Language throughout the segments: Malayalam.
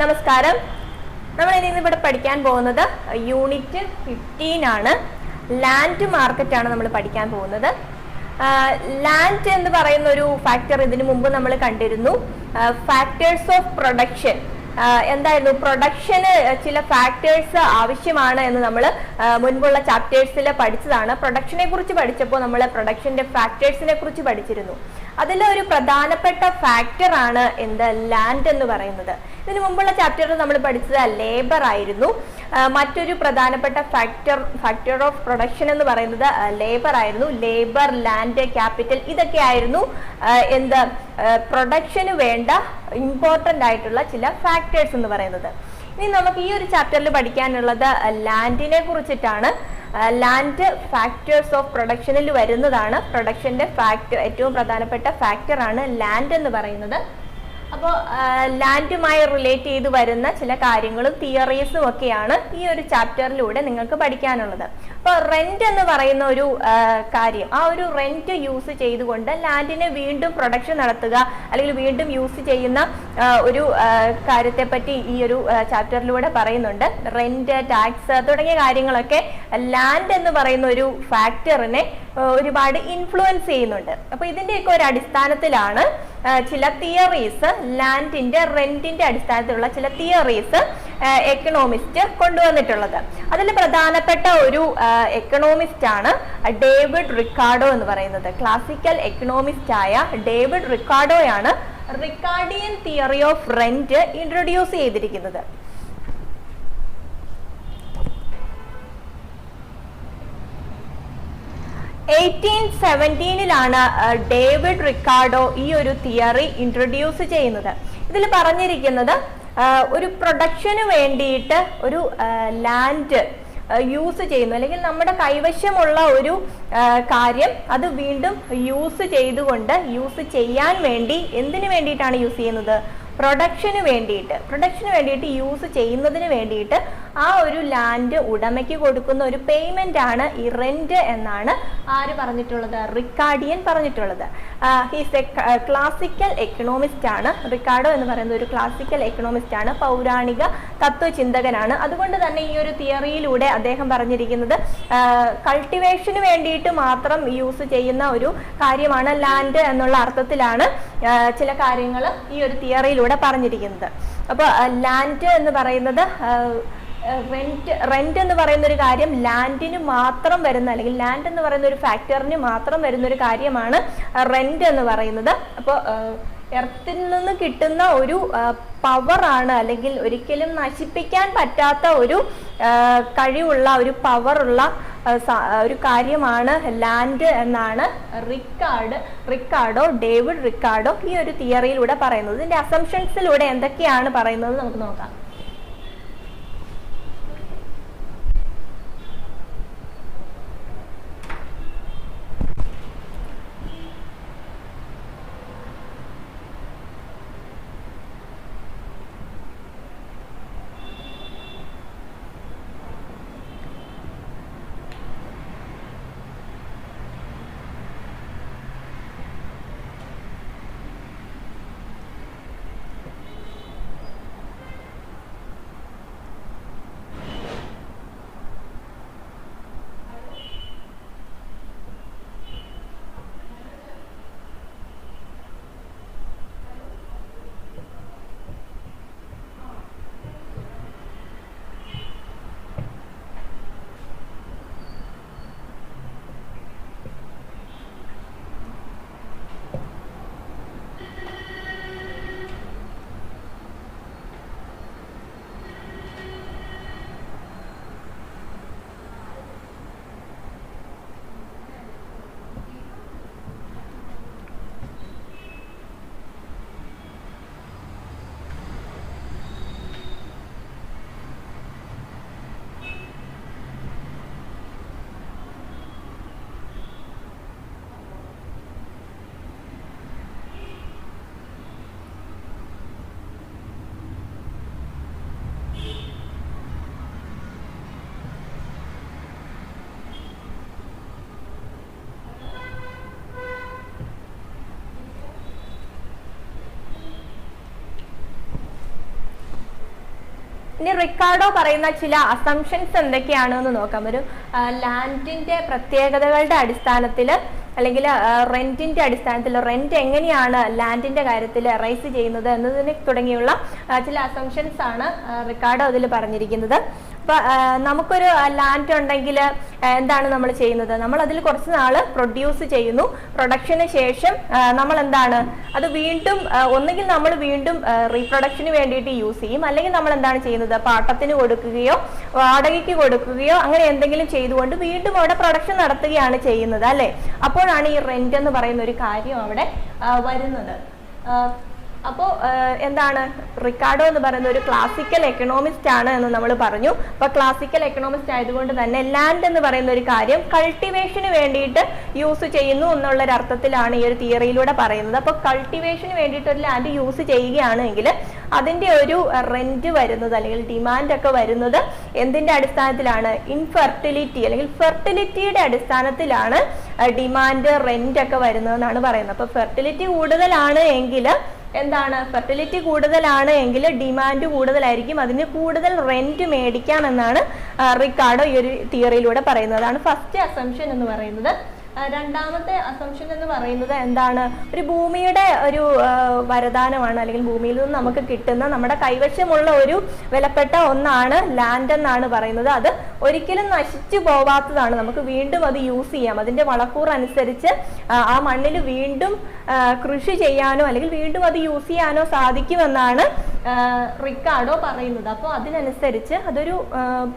നമസ്കാരം. നമ്മൾ ഇന്ന് ഇവിടെ പഠിക്കാൻ പോകുന്നത് യൂണിറ്റ് 15 ആണ്. ലാൻഡ് മാർക്കറ്റ് ആണ് നമ്മൾ പഠിക്കാൻ പോകുന്നത്. ലാൻഡ് എന്ന് പറയുന്ന ഒരു ഫാക്ടർ ഇതിനു മുമ്പ് നമ്മൾ കണ്ടിരുന്നു. ഫാക്ടേഴ്സ് ഓഫ് പ്രൊഡക്ഷൻ എന്തായിരുന്നു, പ്രൊഡക്ഷന് ചില ഫാക്ടേഴ്സ് ആവശ്യമാണ് എന്ന് നമ്മൾ മുൻപുള്ള ചാപ്റ്റേഴ്സിൽ പഠിച്ചതാണ്. പ്രൊഡക്ഷനെ കുറിച്ച് പഠിച്ചപ്പോൾ നമ്മൾ പ്രൊഡക്ഷന്റെ ഫാക്ടേഴ്സിനെ കുറിച്ച് പഠിച്ചിരുന്നു. അതിലെ ഒരു പ്രധാനപ്പെട്ട ഫാക്ടർ ആണ് എന്ത്, ലാൻഡ് എന്ന് പറയുന്നത്. ഇതിനു മുമ്പുള്ള ചാപ്റ്ററിൽ നമ്മൾ പഠിച്ചത് ലേബർ ആയിരുന്നു. മറ്റൊരു പ്രധാനപ്പെട്ട ഫാക്ടർ ഓഫ് പ്രൊഡക്ഷൻ എന്ന് പറയുന്നത് ലേബർ ആയിരുന്നു. ലേബർ, ലാൻഡ്, ക്യാപിറ്റൽ ഇതൊക്കെ ആയിരുന്നു എന്ത്, പ്രൊഡക്ഷന് വേണ്ട ഇമ്പോർട്ടൻ്റ് ആയിട്ടുള്ള ചില ഫാക്ടേഴ്സ് എന്ന് പറയുന്നത്. ഇനി നമുക്ക് ഈ ഒരു ചാപ്റ്ററിൽ പഠിക്കാനുള്ളത് ലാൻഡിനെ കുറിച്ചിട്ടാണ്. ലാൻഡ് ഫാക്ടേഴ്സ് ഓഫ് പ്രൊഡക്ഷനിൽ വരുന്നതാണ്. പ്രൊഡക്ഷന്റെ ഏറ്റവും പ്രധാനപ്പെട്ട ഫാക്ടറാണ് ലാൻഡ് എന്ന് പറയുന്നത്. അപ്പോൾ ലാൻഡുമായി റിലേറ്റ് ചെയ്ത് വരുന്ന ചില കാര്യങ്ങളും തിയറീസും ഒക്കെയാണ് ഈ ഒരു ചാപ്റ്ററിലൂടെ നിങ്ങൾക്ക് പഠിക്കാനുള്ളത്. അപ്പോൾ റെന്റ് എന്ന് പറയുന്ന ഒരു കാര്യം, ആ ഒരു റെന്റ് യൂസ് ചെയ്തുകൊണ്ട് ലാൻഡിനെ വീണ്ടും പ്രൊഡക്ഷൻ നടത്തുക അല്ലെങ്കിൽ വീണ്ടും യൂസ് ചെയ്യുന്ന ഒരു കാര്യത്തെ പറ്റി ഈ ഒരു ചാപ്റ്ററിലൂടെ പറയുന്നുണ്ട്. റെന്റ്, ടാക്സ് തുടങ്ങിയ കാര്യങ്ങളൊക്കെ ലാൻഡ് എന്ന് പറയുന്ന ഒരു ഫാക്ടറിനെ ഒരുപാട് ഇൻഫ്ലുവൻസ് ചെയ്യുന്നുണ്ട്. അപ്പൊ ഇതിന്റെയൊക്കെ ഒരു അടിസ്ഥാനത്തിലാണ് ചില തിയറീസ്, ലാൻഡിന്റെ റെന്റിന്റെ അടിസ്ഥാനത്തിലുള്ള ചില തിയറീസ് എക്കണോമിസ്റ്റ് കൊണ്ടുവന്നിട്ടുള്ളത്. അതിൽ പ്രധാനപ്പെട്ട ഒരു എക്കണോമിസ്റ്റ് ആണ് ഡേവിഡ് റിക്കാർഡോ എന്ന് പറയുന്നത്. ക്ലാസിക്കൽ എക്കണോമിസ്റ്റ് ആയ ഡേവിഡ് റിക്കാർഡോയാണ് Ricardian theory of rent introduce ചെയ്തിരിക്കുന്നത്. 1817 ഡേവിഡ് റിക്കാർഡോ ഈ ഒരു തിയറി ഇൻട്രൊഡ്യൂസ് ചെയ്യുന്നത്. ഇതിൽ പറഞ്ഞിരിക്കുന്നത് ഒരു പ്രൊഡക്ഷന് വേണ്ടിയിട്ട് ഒരു ലാൻഡ് യൂസ് ചെയ്യുന്നു, അല്ലെങ്കിൽ നമ്മുടെ കൈവശമുള്ള ഒരു കാര്യം അത് വീണ്ടും യൂസ് ചെയ്യാൻ വേണ്ടി എന്തിനു വേണ്ടിയിട്ടാണ് യൂസ് ചെയ്യുന്നത്, പ്രൊഡക്ഷന് വേണ്ടിയിട്ട് യൂസ് ചെയ്യുന്നതിന് വേണ്ടിയിട്ട് ആ ഒരു ലാൻഡ് ഉടമയ്ക്ക് കൊടുക്കുന്ന ഒരു പേയ്മെന്റ് ആണ് ഈ റെന്റ് എന്നാണ് ആര് പറഞ്ഞിട്ടുള്ളത്, റിക്കാർഡിയൻ പറഞ്ഞിട്ടുള്ളത്. ഹീസ് എ ക്ലാസിക്കൽ എക്കണോമിസ്റ്റ് ആണ്. റിക്കാർഡോ എന്ന് പറയുന്ന ഒരു ക്ലാസിക്കൽ എക്കണോമിസ്റ്റ് ആണ്, പൗരാണിക തത്വചിന്തകനാണ്. അതുകൊണ്ട് തന്നെ ഈ ഒരു തിയറിയിലൂടെ അദ്ദേഹം പറഞ്ഞിരിക്കുന്നത് കൾട്ടിവേഷന് വേണ്ടിയിട്ട് മാത്രം യൂസ് ചെയ്യുന്ന ഒരു കാര്യമാണ് ലാൻഡ് എന്നുള്ള അർത്ഥത്തിലാണ് ചില കാര്യങ്ങൾ ഈ ഒരു തിയറിയിലൂടെ പറഞ്ഞിരിക്കുന്നത്. അപ്പോൾ ലാൻഡ് എന്ന് പറയുന്നത് റെന്റ് എന്ന് പറയുന്ന ഒരു കാര്യം ലാൻഡിന് മാത്രം വരുന്ന, അല്ലെങ്കിൽ ലാൻഡ് എന്ന് പറയുന്ന ഒരു ഫാക്ടറിന് മാത്രം വരുന്ന ഒരു കാര്യമാണ് റെന്റ് എന്ന് പറയുന്നത്. അപ്പോൾ എർത്തിൽ നിന്ന് കിട്ടുന്ന ഒരു പവറാണ്, അല്ലെങ്കിൽ ഒരിക്കലും നശിപ്പിക്കാൻ പറ്റാത്ത ഒരു കഴിവുള്ള ഒരു പവറുള്ള ഒരു കാര്യമാണ് ലാൻഡ് എന്നാണ് ഡേവിഡ് റിക്കാർഡോ ഈ ഒരു തിയറിയിലൂടെ പറയുന്നത്. ഇതിന്റെ അസംഷൻസിലൂടെ എന്തൊക്കെയാണ് പറയുന്നത് നമുക്ക് നോക്കാം. ഇനി റിക്കാർഡോ പറയുന്ന ചില അസംഷൻസ് എന്തൊക്കെയാണെന്ന് നോക്കാം. ഒരു ലാൻഡിന്റെ പ്രത്യേകതകളുടെ അടിസ്ഥാനത്തിൽ അല്ലെങ്കിൽ റെന്റിന്റെ അടിസ്ഥാനത്തിൽ റെന്റ് എങ്ങനെയാണ് ലാൻഡിന്റെ കാര്യത്തിൽ റൈസ് ചെയ്യുന്നത് എന്നതിനെ തുടങ്ങിയുള്ള ചില അസംഷൻസ് ആണ് റിക്കാർഡോ അതിൽ പറഞ്ഞിരിക്കുന്നത്. അപ്പൊ നമുക്കൊരു ലാൻഡ് ഉണ്ടെങ്കിൽ എന്താണ് നമ്മൾ ചെയ്യുന്നത്? നമ്മൾ അതിൽ കുറച്ച് നാള് പ്രൊഡ്യൂസ് ചെയ്യുന്നു. പ്രൊഡക്ഷന് ശേഷം നമ്മൾ എന്താണ് അത് വീണ്ടും ഒന്നുകിൽ നമ്മൾ വീണ്ടും റീപ്രൊഡക്ഷന് വേണ്ടിയിട്ട് യൂസ് ചെയ്യും, അല്ലെങ്കിൽ നമ്മൾ എന്താണ് ചെയ്യുന്നത്? പാട്ടത്തിന് കൊടുക്കുകയോ വാടകയ്ക്ക് കൊടുക്കുകയോ അങ്ങനെ എന്തെങ്കിലും ചെയ്തുകൊണ്ട് വീണ്ടും അവിടെ പ്രൊഡക്ഷൻ നടത്തുകയാണ് ചെയ്യുന്നത് അല്ലെ. അപ്പോഴാണ് ഈ റെന്റ് എന്ന് പറയുന്ന ഒരു കാര്യം അവിടെ വരുന്നത്. അപ്പോൾ എന്താണ് റിക്കാർഡോ എന്ന് പറയുന്ന ഒരു ക്ലാസിക്കൽ എക്കണോമിസ്റ്റ് ആണ് എന്ന് നമ്മൾ പറഞ്ഞു. അപ്പൊ ക്ലാസിക്കൽ എക്കണോമിസ്റ്റ് ആയതുകൊണ്ട് തന്നെ ലാൻഡ് എന്ന് പറയുന്ന ഒരു കാര്യം കൾട്ടിവേഷന് വേണ്ടിയിട്ട് യൂസ് ചെയ്യുന്നു എന്നുള്ള ഒരു അർത്ഥത്തിലാണ് ഈ ഒരു തിയറിയിലൂടെ പറയുന്നത്. അപ്പൊ കൾട്ടിവേഷന് വേണ്ടിയിട്ട് ഒരു ലാൻഡ് യൂസ് ചെയ്യുകയാണെങ്കിൽ അതിന്റെ ഒരു റെന്റ് വരുന്നത് അല്ലെങ്കിൽ ഡിമാൻഡ് ഒക്കെ വരുന്നത് എന്തിന്റെ അടിസ്ഥാനത്തിലാണ്? ഇൻഫെർട്ടിലിറ്റി അല്ലെങ്കിൽ ഫെർട്ടിലിറ്റിയുടെ അടിസ്ഥാനത്തിലാണ് ഡിമാൻഡ് റെന്റ് ഒക്കെ വരുന്നതെന്നാണ് പറയുന്നത്. അപ്പൊ ഫെർട്ടിലിറ്റി കൂടുതലാണ് എങ്കിൽ എന്താണ്? ഫെർട്ടിലിറ്റി കൂടുതലാണ് എങ്കിൽ ഡിമാൻഡ് കൂടുതലായിരിക്കും, അതിന് കൂടുതൽ റെന്റ് മേടിക്കാമെന്നാണ് റിക്കാർഡോ ഈ ഒരു തിയറിയിലൂടെ പറയുന്നത്. അതാണ് ഫസ്റ്റ് അസംഷൻ എന്ന് പറയുന്നത്. രണ്ടാമത്തെ അസംഷൻ എന്ന് പറയുന്നത് എന്താണ്? ഒരു ഭൂമിയുടെ ഒരു വരദാനമാണ്, അല്ലെങ്കിൽ ഭൂമിയിൽ നിന്ന് നമുക്ക് കിട്ടുന്ന നമ്മുടെ കൈവശമുള്ള ഒരു വിലപ്പെട്ട ഒന്നാണ് ലാൻഡ് എന്നാണ് പറയുന്നത്. അത് ഒരിക്കലും നശിച്ചു പോവാത്തതാണ്, നമുക്ക് വീണ്ടും അത് യൂസ് ചെയ്യാം. അതിന്റെ വളക്കൂർ അനുസരിച്ച് ആ മണ്ണിൽ വീണ്ടും കൃഷി ചെയ്യാനോ അല്ലെങ്കിൽ വീണ്ടും അത് യൂസ് ചെയ്യാനോ സാധിക്കുമെന്നാണ് റിക്കാർഡോ പറയുന്നത്. അപ്പോൾ അതിനനുസരിച്ച് അതൊരു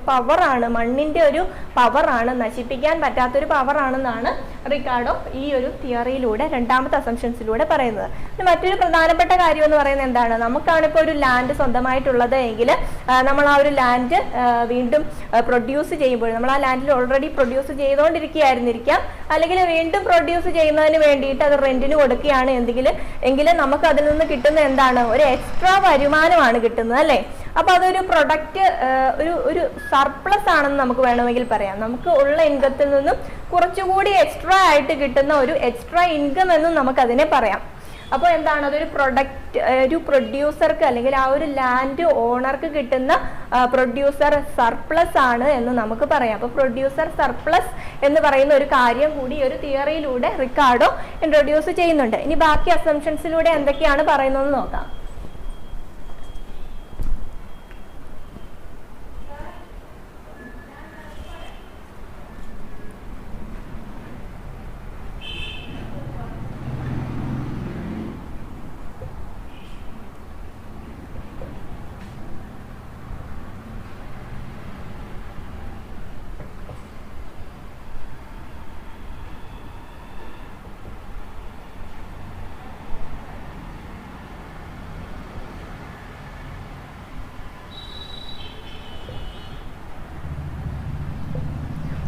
പവറാണ്, മണ്ണിന്റെ ഒരു പവറാണ്, നശിപ്പിക്കാൻ പറ്റാത്തൊരു പവറാണെന്നാണ് റിക്കാർഡോ ഈ ഒരു തിയറിയിലൂടെ രണ്ടാമത്തെ അസംഷൻസിലൂടെ പറയുന്നത്. മറ്റൊരു പ്രധാനപ്പെട്ട കാര്യം എന്ന് പറയുന്നത് എന്താണ്? നമുക്കാണ് ഇപ്പോൾ ഒരു ലാൻഡ് സ്വന്തമായിട്ടുള്ളത് എങ്കിൽ നമ്മൾ ആ ഒരു ലാൻഡ് വീണ്ടും പ്രൊഡ്യൂസ് ചെയ്യുമ്പോൾ നമ്മൾ ആ ലാൻഡിൽ ഓൾറെഡി പ്രൊഡ്യൂസ് ചെയ്തുകൊണ്ടിരിക്കുകയായിരുന്നിരിക്കാം, അല്ലെങ്കിൽ വീണ്ടും പ്രൊഡ്യൂസ് ചെയ്യുന്നതിന് വേണ്ടിയിട്ട് അത് റെന്റിന് കൊടുക്കുകയാണ് എങ്കിലും നമുക്ക് അതിൽ നിന്ന് കിട്ടുന്ന എന്താണ്? ഒരു എക്സ്ട്രാ വരുമാനമാണ് കിട്ടുന്നത് അല്ലേ. അപ്പൊ അതൊരു പ്രൊഡക്റ്റ് ഒരു സർപ്ലസ് ആണെന്ന് നമുക്ക് വേണമെങ്കിൽ പറയാം. നമുക്ക് ഉള്ള ഇൻകത്തിൽ നിന്നും കുറച്ചുകൂടി എക്സ്ട്രാ ആയിട്ട് കിട്ടുന്ന ഒരു എക്സ്ട്രാ ഇൻകം എന്നും നമുക്ക് അതിനെ പറയാം. അപ്പോൾ എന്താണ്? അതൊരു ഒരു പ്രൊഡ്യൂസർക്ക് അല്ലെങ്കിൽ ആ ഒരു ലാൻഡ് ഓണർക്ക് കിട്ടുന്ന പ്രൊഡ്യൂസർ സർപ്ലസ് ആണ് എന്ന് നമുക്ക് പറയാം. അപ്പൊ പ്രൊഡ്യൂസർ സർപ്ലസ് എന്ന് പറയുന്ന ഒരു കാര്യം കൂടി ഒരു തിയറിയിലൂടെ റിക്കാർഡോ ഇൻട്രൊഡ്യൂസ് ചെയ്യുന്നുണ്ട്. ഇനി ബാക്കി അസംഷൻസിലൂടെ എന്തൊക്കെയാണ് പറയുന്നതെന്ന് നോക്കാം.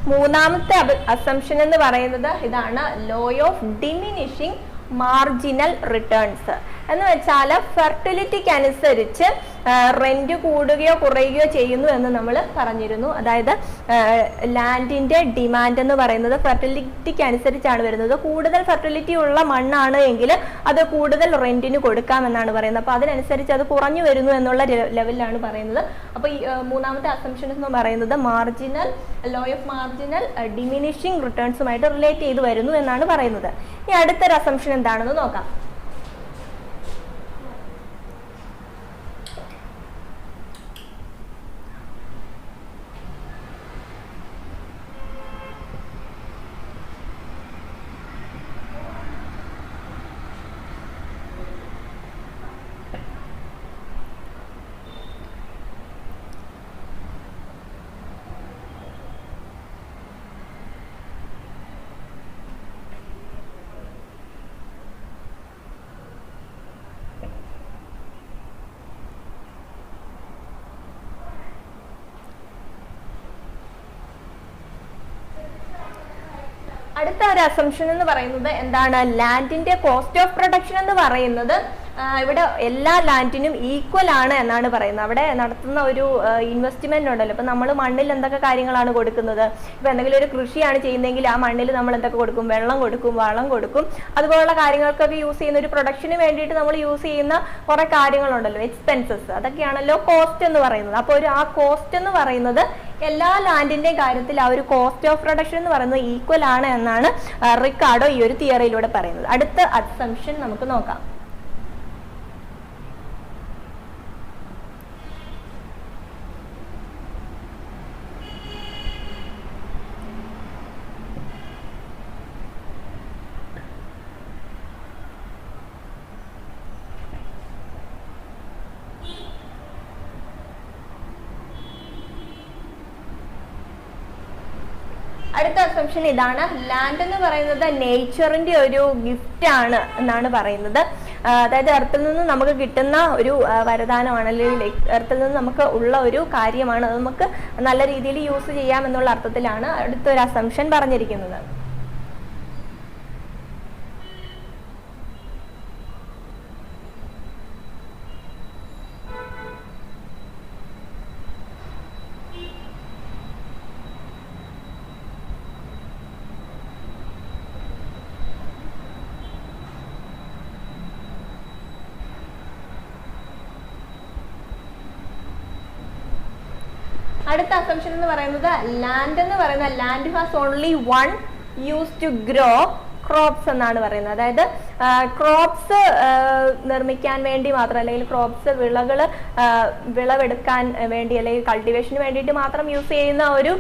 മൂന്നാമത്തെ അസംഷൻ എന്ന് പറയുന്നത് ഇതാണ്, law of diminishing marginal returns എന്ന് വെച്ചാൽ ഫെർട്ടിലിറ്റിക്ക് അനുസരിച്ച് റെന്റ് കൂടുകയോ കുറയുകയോ ചെയ്യുന്നു എന്ന് നമ്മൾ പറഞ്ഞിരുന്നു. അതായത് ലാൻഡിന്റെ ഡിമാൻഡ് എന്ന് പറയുന്നത് ഫെർട്ടിലിറ്റിക്ക് അനുസരിച്ചാണ് വരുന്നത്. കൂടുതൽ ഫെർട്ടിലിറ്റി ഉള്ള മണ്ണാണ് എങ്കിൽ അത് കൂടുതൽ റെന്റിന് കൊടുക്കാമെന്നാണ് പറയുന്നത്. അപ്പൊ അതിനനുസരിച്ച് അത് കുറഞ്ഞു വരുന്നു എന്നുള്ള ലെവലിലാണ് പറയുന്നത്. അപ്പൊ ഈ മൂന്നാമത്തെ അസംഷൻ എന്ന് പറയുന്നത് ലോ ഓഫ് മാർജിനൽ ഡിമിനിഷിങ് റിട്ടേൺസുമായിട്ട് റിലേറ്റ് ചെയ്ത് വരുന്നു എന്നാണ് പറയുന്നത്. ഇനി അടുത്തൊരു അസംഷൻ എന്താണെന്ന് നോക്കാം. അടുത്ത ഒരു അസംഷൻ എന്ന് പറയുന്നത് എന്താണ്? ലാൻഡിന്റെ കോസ്റ്റ് ഓഫ് പ്രൊഡക്ഷൻ എന്ന് പറയുന്നത് ഇവിടെ എല്ലാ ലാൻഡിനും ഈക്വൽ ആണ് എന്നാണ് പറയുന്നത്. അവിടെ നടത്തുന്ന ഒരു ഇൻവെസ്റ്റ്മെന്റ് ഉണ്ടല്ലോ. ഇപ്പൊ നമ്മൾ മണ്ണിൽ എന്തൊക്കെ കാര്യങ്ങളാണ് കൊടുക്കുന്നത്? ഇപ്പൊ എന്തെങ്കിലും ഒരു കൃഷിയാണ് ചെയ്യുന്നതെങ്കിൽ ആ മണ്ണിൽ നമ്മൾ എന്തൊക്കെ കൊടുക്കും? വെള്ളം കൊടുക്കും, വളം കൊടുക്കും, അതുപോലുള്ള കാര്യങ്ങൾക്കൊക്കെ യൂസ് ചെയ്യുന്ന ഒരു പ്രൊഡക്ഷന് വേണ്ടിയിട്ട് നമ്മൾ യൂസ് ചെയ്യുന്ന കുറെ കാര്യങ്ങളുണ്ടല്ലോ, എക്സ്പെൻസസ്, അതൊക്കെയാണല്ലോ കോസ്റ്റ് എന്ന് പറയുന്നത്. അപ്പോൾ ആ കോസ്റ്റ് എന്ന് പറയുന്നത് എല്ലാ ലാൻഡിന്റെയും കാര്യത്തിൽ ആ ഒരു കോസ്റ്റ് ഓഫ് പ്രൊഡക്ഷൻ എന്ന് പറയുന്നത് ഈക്വൽ ആണ് എന്നാണ് റിക്കാർഡോ ഈ ഒരു തിയറിയിലൂടെ പറയുന്നത്. അടുത്ത അസംഷൻ നമുക്ക് നോക്കാം. അടുത്ത അസംഷൻ ഇതാണ്. ലാൻഡ് എന്ന് പറയുന്നത് നേച്ചറിന്റെ ഒരു ഗിഫ്റ്റ് ആണ് എന്നാണ് പറയുന്നത്. അതായത് എർത്തിൽ നിന്ന് നമുക്ക് കിട്ടുന്ന ഒരു വരദാനമാണ്, അല്ലെങ്കിൽ എർത്തിൽ നിന്ന് നമുക്ക് ഉള്ള ഒരു കാര്യമാണ്. അത് നമുക്ക് നല്ല രീതിയിൽ യൂസ് ചെയ്യാം എന്നുള്ള അർത്ഥത്തിലാണ് അടുത്തൊരു അസംഷൻ പറഞ്ഞിരിക്കുന്നത്. അടുത്ത അസംഷൻ എന്ന് പറയുന്നത് ലാൻഡ് എന്ന് പറയുന്ന land has only one use to grow crops എന്നാണ് പറയുന്നത്. അതായത് ക്രോപ്സ് നിർമ്മിക്കാൻ വേണ്ടി മാത്രം, അല്ലെങ്കിൽ ക്രോപ്സ് വിളവെടുക്കാൻ വേണ്ടി, അല്ലെങ്കിൽ കൾട്ടിവേഷന് വേണ്ടിയിട്ട് മാത്രം യൂസ് ചെയ്യുന്ന ഒരു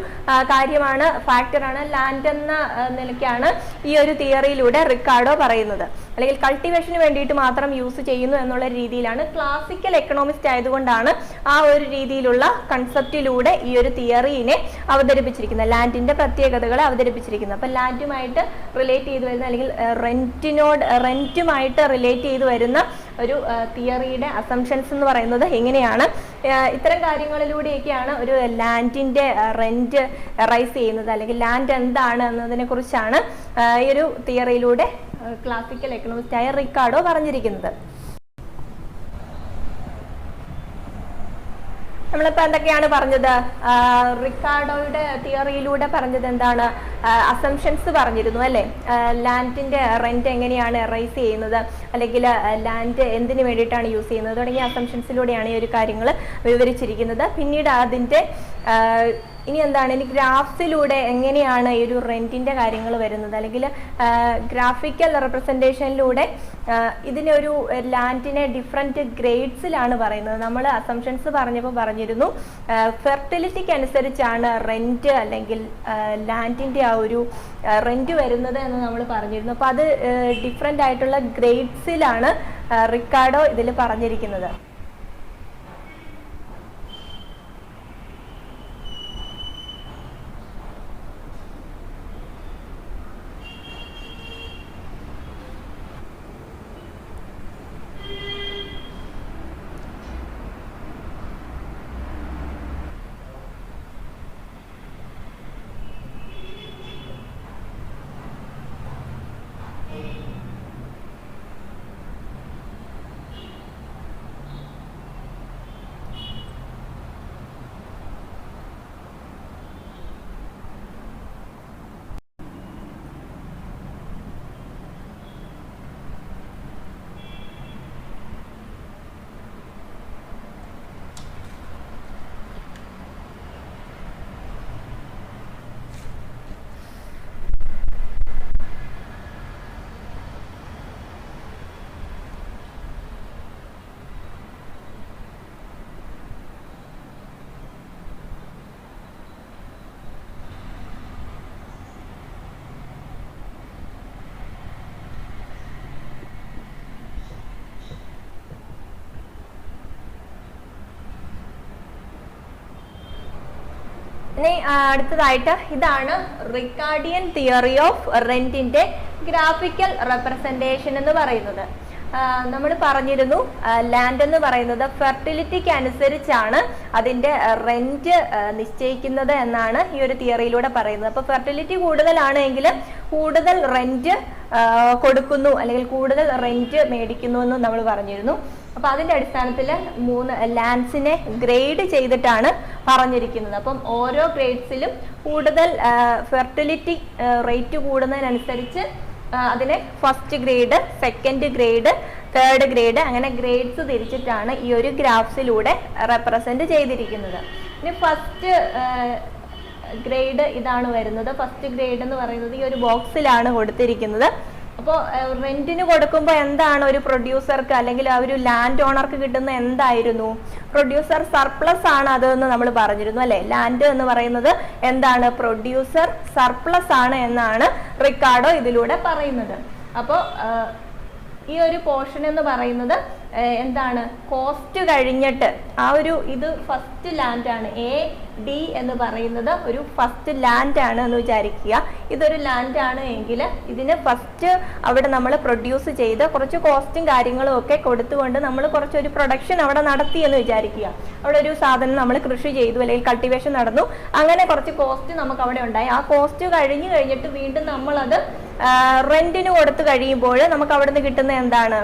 കാര്യമാണ്, ഫാക്ടറാണ് ലാൻഡ് എന്ന നിലയ്ക്കാണ് ഈ ഒരു തിയറിയിലൂടെ റിക്കാർഡോ പറയുന്നത്. അല്ലെങ്കിൽ കൾട്ടിവേഷന് വേണ്ടിയിട്ട് മാത്രം യൂസ് ചെയ്യുന്നു എന്നുള്ള രീതിയിലാണ്. ക്ലാസിക്കൽ എക്കണോമിസ്റ്റ് ആയതുകൊണ്ടാണ് ആ ഒരു രീതിയിലുള്ള കൺസെപ്റ്റിലൂടെ ഈ ഒരു തിയറിനെ അവതരിപ്പിച്ചിരിക്കുന്നത്, ലാൻഡിന്റെ പ്രത്യേകതകളെ അവതരിപ്പിച്ചിരിക്കുന്നത്. അപ്പൊ ലാൻഡുമായിട്ട് റിലേറ്റ് ചെയ്ത് വരുന്ന, അല്ലെങ്കിൽ റെന്റുമായിട്ട് റിലേറ്റ് ചെയ്ത് വരുന്ന ഒരു തിയറിയുടെ അസംഷൻസ് എന്ന് പറയുന്നത് എങ്ങനെയാണ്? ഇത്തരം കാര്യങ്ങളിലൂടെയൊക്കെയാണ് ഒരു ലാൻഡിന്റെ റെന്റ് റൈസ് ചെയ്യുന്നത്, അല്ലെങ്കിൽ ലാൻഡ് എന്താണ് എന്നതിനെ കുറിച്ചാണ് ഈ ഒരു തിയറിയിലൂടെ ക്ലാസിക്കൽ എക്കണോമിസ്റ്റ് ആയ റിക്കാർഡോ പറഞ്ഞിരിക്കുന്നത്. നമ്മളിപ്പോ എന്തൊക്കെയാണ് പറഞ്ഞത്? റിക്കാർഡോയുടെ തിയറിയിലൂടെ പറഞ്ഞത് എന്താണ്? അസംഷൻസ് പറഞ്ഞിരുന്നു അല്ലെ? ലാൻഡിന്റെ റെന്റ് എങ്ങനെയാണ് റൈസ് ചെയ്യുന്നത്, അല്ലെങ്കിൽ ലാൻഡ് എന്തിനു വേണ്ടിയിട്ടാണ് യൂസ് ചെയ്യുന്നത് തുടങ്ങിയ അസംഷൻസിലൂടെയാണ് ഈ ഒരു കാര്യങ്ങൾ വിവരിച്ചിരിക്കുന്നത്. പിന്നീട് അതിന്റെ ഇനി എന്താണ്, ഇനി ഗ്രാഫ്സിലൂടെ എങ്ങനെയാണ് ഈ ഒരു റെന്റിന്റെ കാര്യങ്ങൾ വരുന്നത്, അല്ലെങ്കിൽ ഗ്രാഫിക്കൽ റെപ്രസെന്റേഷനിലൂടെ ഇതിനൊരു ലാൻഡിനെ ഡിഫറെന്റ് ഗ്രേഡ്സിലാണ് പറയുന്നത്. നമ്മൾ അസംഷൻസ് പറഞ്ഞപ്പോൾ പറഞ്ഞിരുന്നു ഫെർട്ടിലിറ്റിക്ക് അനുസരിച്ചാണ് റെന്റ് അല്ലെങ്കിൽ ലാൻഡിന്റെ ആ ഒരു റെന്റ് വരുന്നത് എന്ന് നമ്മൾ പറഞ്ഞിരുന്നു. അപ്പോൾ അത് ഡിഫറെന്റ് ആയിട്ടുള്ള ഗ്രേഡ്സിലാണ് റിക്കാർഡോ ഇതിൽ പറഞ്ഞിരിക്കുന്നത്. ഇനി അടുത്തതായിട്ട് ഇതാണ് റിക്കാർഡിയൻ തിയറി ഓഫ് റെന്റിന്റെ ഗ്രാഫിക്കൽ റെപ്രസെന്റേഷൻ എന്ന് പറയുന്നത്. നമ്മൾ പറഞ്ഞിരുന്നു ലാൻഡ് എന്ന് പറയുന്നത് ഫെർട്ടിലിറ്റിക്ക് അനുസരിച്ചാണ് അതിന്റെ റെന്റ് നിശ്ചയിക്കുന്നത് എന്നാണ് ഈ ഒരു തിയറിയിലൂടെ പറയുന്നത്. അപ്പോൾ ഫെർട്ടിലിറ്റി കൂടുതലാണെങ്കിൽ കൂടുതൽ റെന്റ് കൊടുക്കുന്നു അല്ലെങ്കിൽ കൂടുതൽ റെന്റ് മേടിക്കുന്നു എന്ന് നമ്മൾ പറഞ്ഞിരുന്നു. അപ്പൊ അതിന്റെ അടിസ്ഥാനത്തിൽ 3 ലാൻഡ്സിനെ ഗ്രേഡ് ചെയ്തിട്ടാണ് പറഞ്ഞിരിക്കുന്നത്. അപ്പം ഓരോ ഗ്രേഡ്സിലും കൂടുതൽ ഫെർട്ടിലിറ്റി റേറ്റ് കൂടുന്നതിനനുസരിച്ച് അതിനെ first grade, second grade, third grade, അങ്ങനെ ഗ്രേഡ്സ് തിരിച്ചിട്ടാണ് ഈ ഒരു ഗ്രാഫ്സിലൂടെ റെപ്രസെന്റ് ചെയ്തിരിക്കുന്നത്. ഇനി ഫസ്റ്റ് ഗ്രേഡ് ഇതാണ് വരുന്നത്. ഫസ്റ്റ് ഗ്രേഡ് എന്ന് പറയുന്നത് ഈ ഒരു ബോക്സിലാണ് കൊടുത്തിരിക്കുന്നത്. അപ്പോൾ റെന്റിന് കൊടുക്കുമ്പോൾ എന്താണ് ഒരു പ്രൊഡ്യൂസർക്ക് അല്ലെങ്കിൽ ആ ഒരു ലാൻഡ് ഓണർക്ക് കിട്ടുന്ന എന്തായിരുന്നു? പ്രൊഡ്യൂസർ സർപ്ലസ് ആണ് അതെന്ന് നമ്മൾ പറഞ്ഞിരുന്നു അല്ലെ. ലാൻഡ് എന്ന് പറയുന്നത് എന്താണ്? പ്രൊഡ്യൂസർ സർപ്ലസ് ആണ് എന്നാണ് റിക്കാർഡോ ഇതിലൂടെ പറയുന്നത്. അപ്പോൾ ഈ ഒരു പോർഷൻ എന്ന് പറയുന്നത് എന്താണ്? കോസ്റ്റ് കഴിഞ്ഞിട്ട് ആ ഒരു ഇത് ഫസ്റ്റ് ലാൻഡ് ആണ്. AD എന്ന് പറയുന്നത് ഒരു ഫസ്റ്റ് ലാൻഡ് ആണ് എന്ന് വിചാരിക്കുക. ഇതൊരു ലാൻഡ് ആണ് എങ്കിൽ ഇതിന് ഫസ്റ്റ് അവിടെ നമ്മൾ പ്രൊഡ്യൂസ് ചെയ്ത് കുറച്ച് കോസ്റ്റും കാര്യങ്ങളും ഒക്കെ കൊടുത്തുകൊണ്ട് നമ്മൾ കുറച്ചൊരു പ്രൊഡക്ഷൻ അവിടെ നടത്തി എന്ന് വിചാരിക്കുക. അവിടെ ഒരു സാധനം നമ്മൾ കൃഷി ചെയ്തു അല്ലെങ്കിൽ കൾട്ടിവേഷൻ നടന്നു, അങ്ങനെ കുറച്ച് കോസ്റ്റ് നമുക്ക് അവിടെ ഉണ്ടായി. ആ കോസ്റ്റ് കഴിഞ്ഞിട്ട് വീണ്ടും നമ്മളത് റെന്റിന് കൊടുത്തു കഴിയുമ്പോൾ നമുക്ക് അവിടെ നിന്ന് കിട്ടുന്ന എന്താണ്?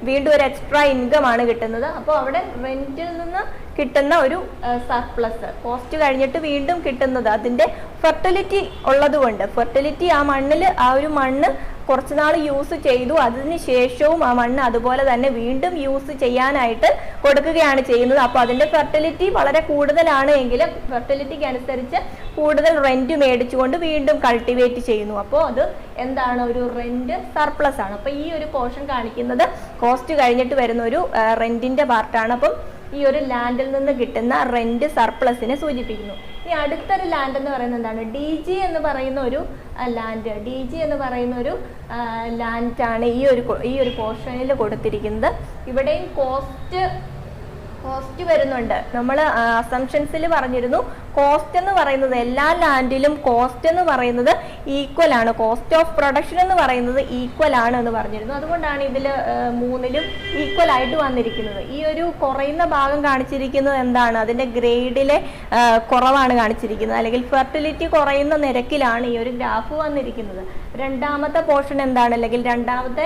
വീണ്ടും ഒരു എക്സ്ട്രാ ഇൻകം ആണ് കിട്ടുന്നത്. അപ്പോൾ അവിടെ റെന്റിൽ നിന്ന് കിട്ടുന്ന ഒരു സർപ്ലസ്, കോസ്റ്റ് കഴിഞ്ഞിട്ട് വീണ്ടും കിട്ടുന്നത് അതിന്റെ ഫെർട്ടിലിറ്റി ഉള്ളത് കൊണ്ട്, ഫെർട്ടിലിറ്റി ആ മണ്ണിൽ, ആ ഒരു മണ്ണ് കുറച്ച് നാൾ യൂസ് ചെയ്തു, അതിന് ശേഷവും ആ മണ്ണ് അതുപോലെ തന്നെ വീണ്ടും യൂസ് ചെയ്യാനായിട്ട് കൊടുക്കുകയാണ് ചെയ്യുന്നത്. അപ്പോൾ അതിന്റെ ഫെർട്ടിലിറ്റി വളരെ കൂടുതലാണ് എങ്കിൽ ഫെർട്ടിലിറ്റിക്ക് അനുസരിച്ച് കൂടുതൽ റെന്റ് മേടിച്ചുകൊണ്ട് വീണ്ടും കൾട്ടിവേറ്റ് ചെയ്യുന്നു. അപ്പോൾ അത് എന്താണ്? ഒരു റെന്റ് സർപ്ലസ് ആണ്. അപ്പോൾ ഈ ഒരു പോർഷൻ കാണിക്കുന്നത് കോസ്റ്റ് കഴിഞ്ഞിട്ട് വരുന്ന ഒരു റെന്റിന്റെ പാർട്ടാണ്. അപ്പം ഈ ഒരു ലാൻഡിൽ നിന്ന് കിട്ടുന്ന റെന്റ് സർപ്ലസിനെ സൂചിപ്പിക്കുന്നു. ഇനി അടുത്തൊരു ലാൻഡ് എന്ന് പറയുന്നത് എന്താണ്? DG എന്ന് പറയുന്ന ഒരു ലാൻഡ്. DG എന്ന് പറയുന്ന ഒരു ലാൻഡാണ് ഈ ഒരു പോർഷനിൽ കൊടുത്തിരിക്കുന്നത്. ഇവിടെയും കോസ്റ്റ് വരുന്നുണ്ട്. നമ്മൾ അസംഷൻസിൽ പറഞ്ഞിരുന്നു കോസ്റ്റ് എന്ന് പറയുന്നത് എല്ലാ ലാൻഡിലും കോസ്റ്റ് എന്ന് പറയുന്നത് ഈക്വൽ ആണ്, കോസ്റ്റ് ഓഫ് പ്രൊഡക്ഷൻ എന്ന് പറയുന്നത് ഈക്വൽ ആണ് എന്ന് പറഞ്ഞിരുന്നു. അതുകൊണ്ടാണ് ഇതിൽ 3ലും ഈക്വൽ ആയിട്ട് വന്നിരിക്കുന്നത്. ഈ ഒരു കുറയുന്ന ഭാഗം കാണിച്ചിരിക്കുന്നത് എന്താണ്? അതിന്റെ ഗ്രേഡിലെ കുറവാണ് കാണിച്ചിരിക്കുന്നത്, അല്ലെങ്കിൽ ഫെർട്ടിലിറ്റി കുറയുന്ന നിരക്കിലാണ് ഈ ഒരു ഗ്രാഫ് വന്നിരിക്കുന്നത്. രണ്ടാമത്തെ പോർഷൻ എന്താണ്? അല്ലെങ്കിൽ രണ്ടാമത്തെ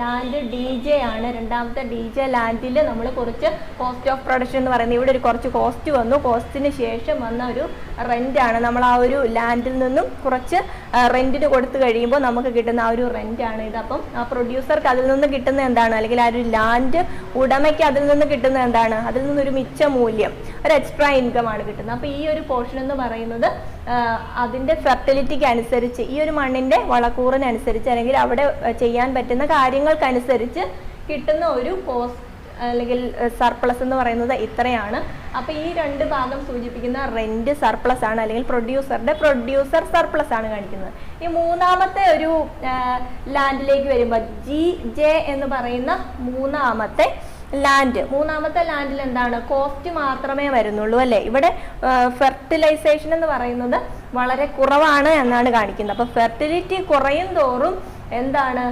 ലാൻഡ് DJ ആണ്. രണ്ടാമത്തെ DJ ലാൻഡിൽ നമ്മൾ കുറച്ച് കോസ്റ്റ് ഓഫ് പ്രൊഡക്ഷൻ എന്ന് പറയുന്നത്, ഇവിടെ ഒരു കുറച്ച് കോസ്റ്റ് വന്നു, കോസ്റ്റിന് ശേഷം വന്ന ഒരു റെന്റ് ആണ്. നമ്മൾ ആ ഒരു ലാൻഡിൽ നിന്നും കുറച്ച് റെന്റിന് കൊടുത്തു കഴിയുമ്പോൾ നമുക്ക് കിട്ടുന്ന ആ ഒരു റെന്റ് ആണ് ഇത്. അപ്പം ആ പ്രൊഡ്യൂസർക്ക് അതിൽ നിന്ന് കിട്ടുന്ന എന്താണ്? അല്ലെങ്കിൽ ആ ഒരു ലാൻഡ് ഉടമയ്ക്ക് അതിൽ നിന്ന് കിട്ടുന്ന എന്താണ്? അതിൽ നിന്നൊരു മിച്ച മൂല്യം, ഒരു എക്സ്ട്രാ ഇൻകം ആണ് കിട്ടുന്നത്. അപ്പൊ ഈ ഒരു പോർഷൻ എന്ന് പറയുന്നത് അതിന്റെ ഫെർട്ടിലിറ്റിക്ക് അനുസരിച്ച്, ഈ ഒരു മണ്ണിന്റെ വളക്കൂറിനനുസരിച്ച് അല്ലെങ്കിൽ അവിടെ ചെയ്യാൻ പറ്റുന്ന കാര്യങ്ങൾക്കനുസരിച്ച് കിട്ടുന്ന ഒരു കോസ്റ്റ് അല്ലെങ്കിൽ സർപ്ലസ് എന്ന് പറയുന്നത് ഇത്രയാണ്. അപ്പൊ ഈ രണ്ട് ഭാഗം സൂചിപ്പിക്കുന്ന റെന്റ് സർപ്ലസ് ആണ്, അല്ലെങ്കിൽ പ്രൊഡ്യൂസർ സർപ്ലസ് ആണ് കാണിക്കുന്നത്. ഈ മൂന്നാമത്തെ ഒരു ലാൻഡിലേക്ക് വരുമ്പോൾ GJ എന്ന് പറയുന്ന മൂന്നാമത്തെ ലാൻഡിൽ എന്താണ്? കോസ്റ്റ് മാത്രമേ വരുന്നുള്ളൂ അല്ലെ. ഇവിടെ ഫെർട്ടിലൈസേഷൻ എന്ന് പറയുന്നത് വളരെ കുറവാണ് എന്നാണ് കാണിക്കുന്നത്. അപ്പൊ ഫെർട്ടിലിറ്റി കുറയും തോറും എന്താണ്?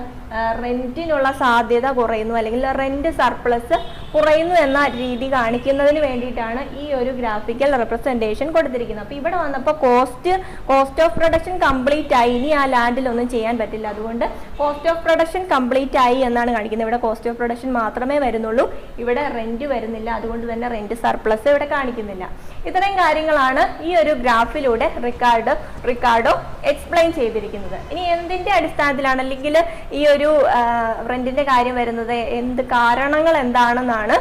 റെന്റിനുള്ള സാധ്യത കുറയുന്നു, അല്ലെങ്കിൽ റെന്റ് സർപ്ലസ് കുറയുന്നു എന്ന രീതി കാണിക്കുന്നതിന് വേണ്ടിയിട്ടാണ് ഈ ഒരു ഗ്രാഫിക്കൽ റെപ്രസെന്റേഷൻ കൊടുത്തിരിക്കുന്നത്. അപ്പൊ ഇവിടെ വന്നപ്പോൾ കോസ്റ്റ് ഓഫ് പ്രൊഡക്ഷൻ കംപ്ലീറ്റ് ആയി, ഇനി ആ ലാൻഡിലൊന്നും ചെയ്യാൻ പറ്റില്ല, അതുകൊണ്ട് കോസ്റ്റ് ഓഫ് പ്രൊഡക്ഷൻ കംപ്ലീറ്റ് ആയി എന്നാണ് കാണിക്കുന്നത്. ഇവിടെ കോസ്റ്റ് ഓഫ് പ്രൊഡക്ഷൻ മാത്രമേ വരുന്നുള്ളൂ, ഇവിടെ റെന്റ് വരുന്നില്ല, അതുകൊണ്ട് തന്നെ റെന്റ് സർപ്ലസ് ഇവിടെ കാണിക്കുന്നില്ല. ഇത്രയും കാര്യങ്ങളാണ് ഈ ഒരു ഗ്രാഫിലൂടെ റിക്കാർഡോ എക്സ്പ്ലെയിൻ ചെയ്തിരിക്കുന്നത്. ഇനി എന്തിന്റെ അടിസ്ഥാനത്തിലാണ് അല്ലെങ്കിൽ ഈ ഒരു റെന്റിന്റെ കാര്യം വരുന്നത്, എന്ത് കാരണങ്ങൾ എന്താണെന്നാണ്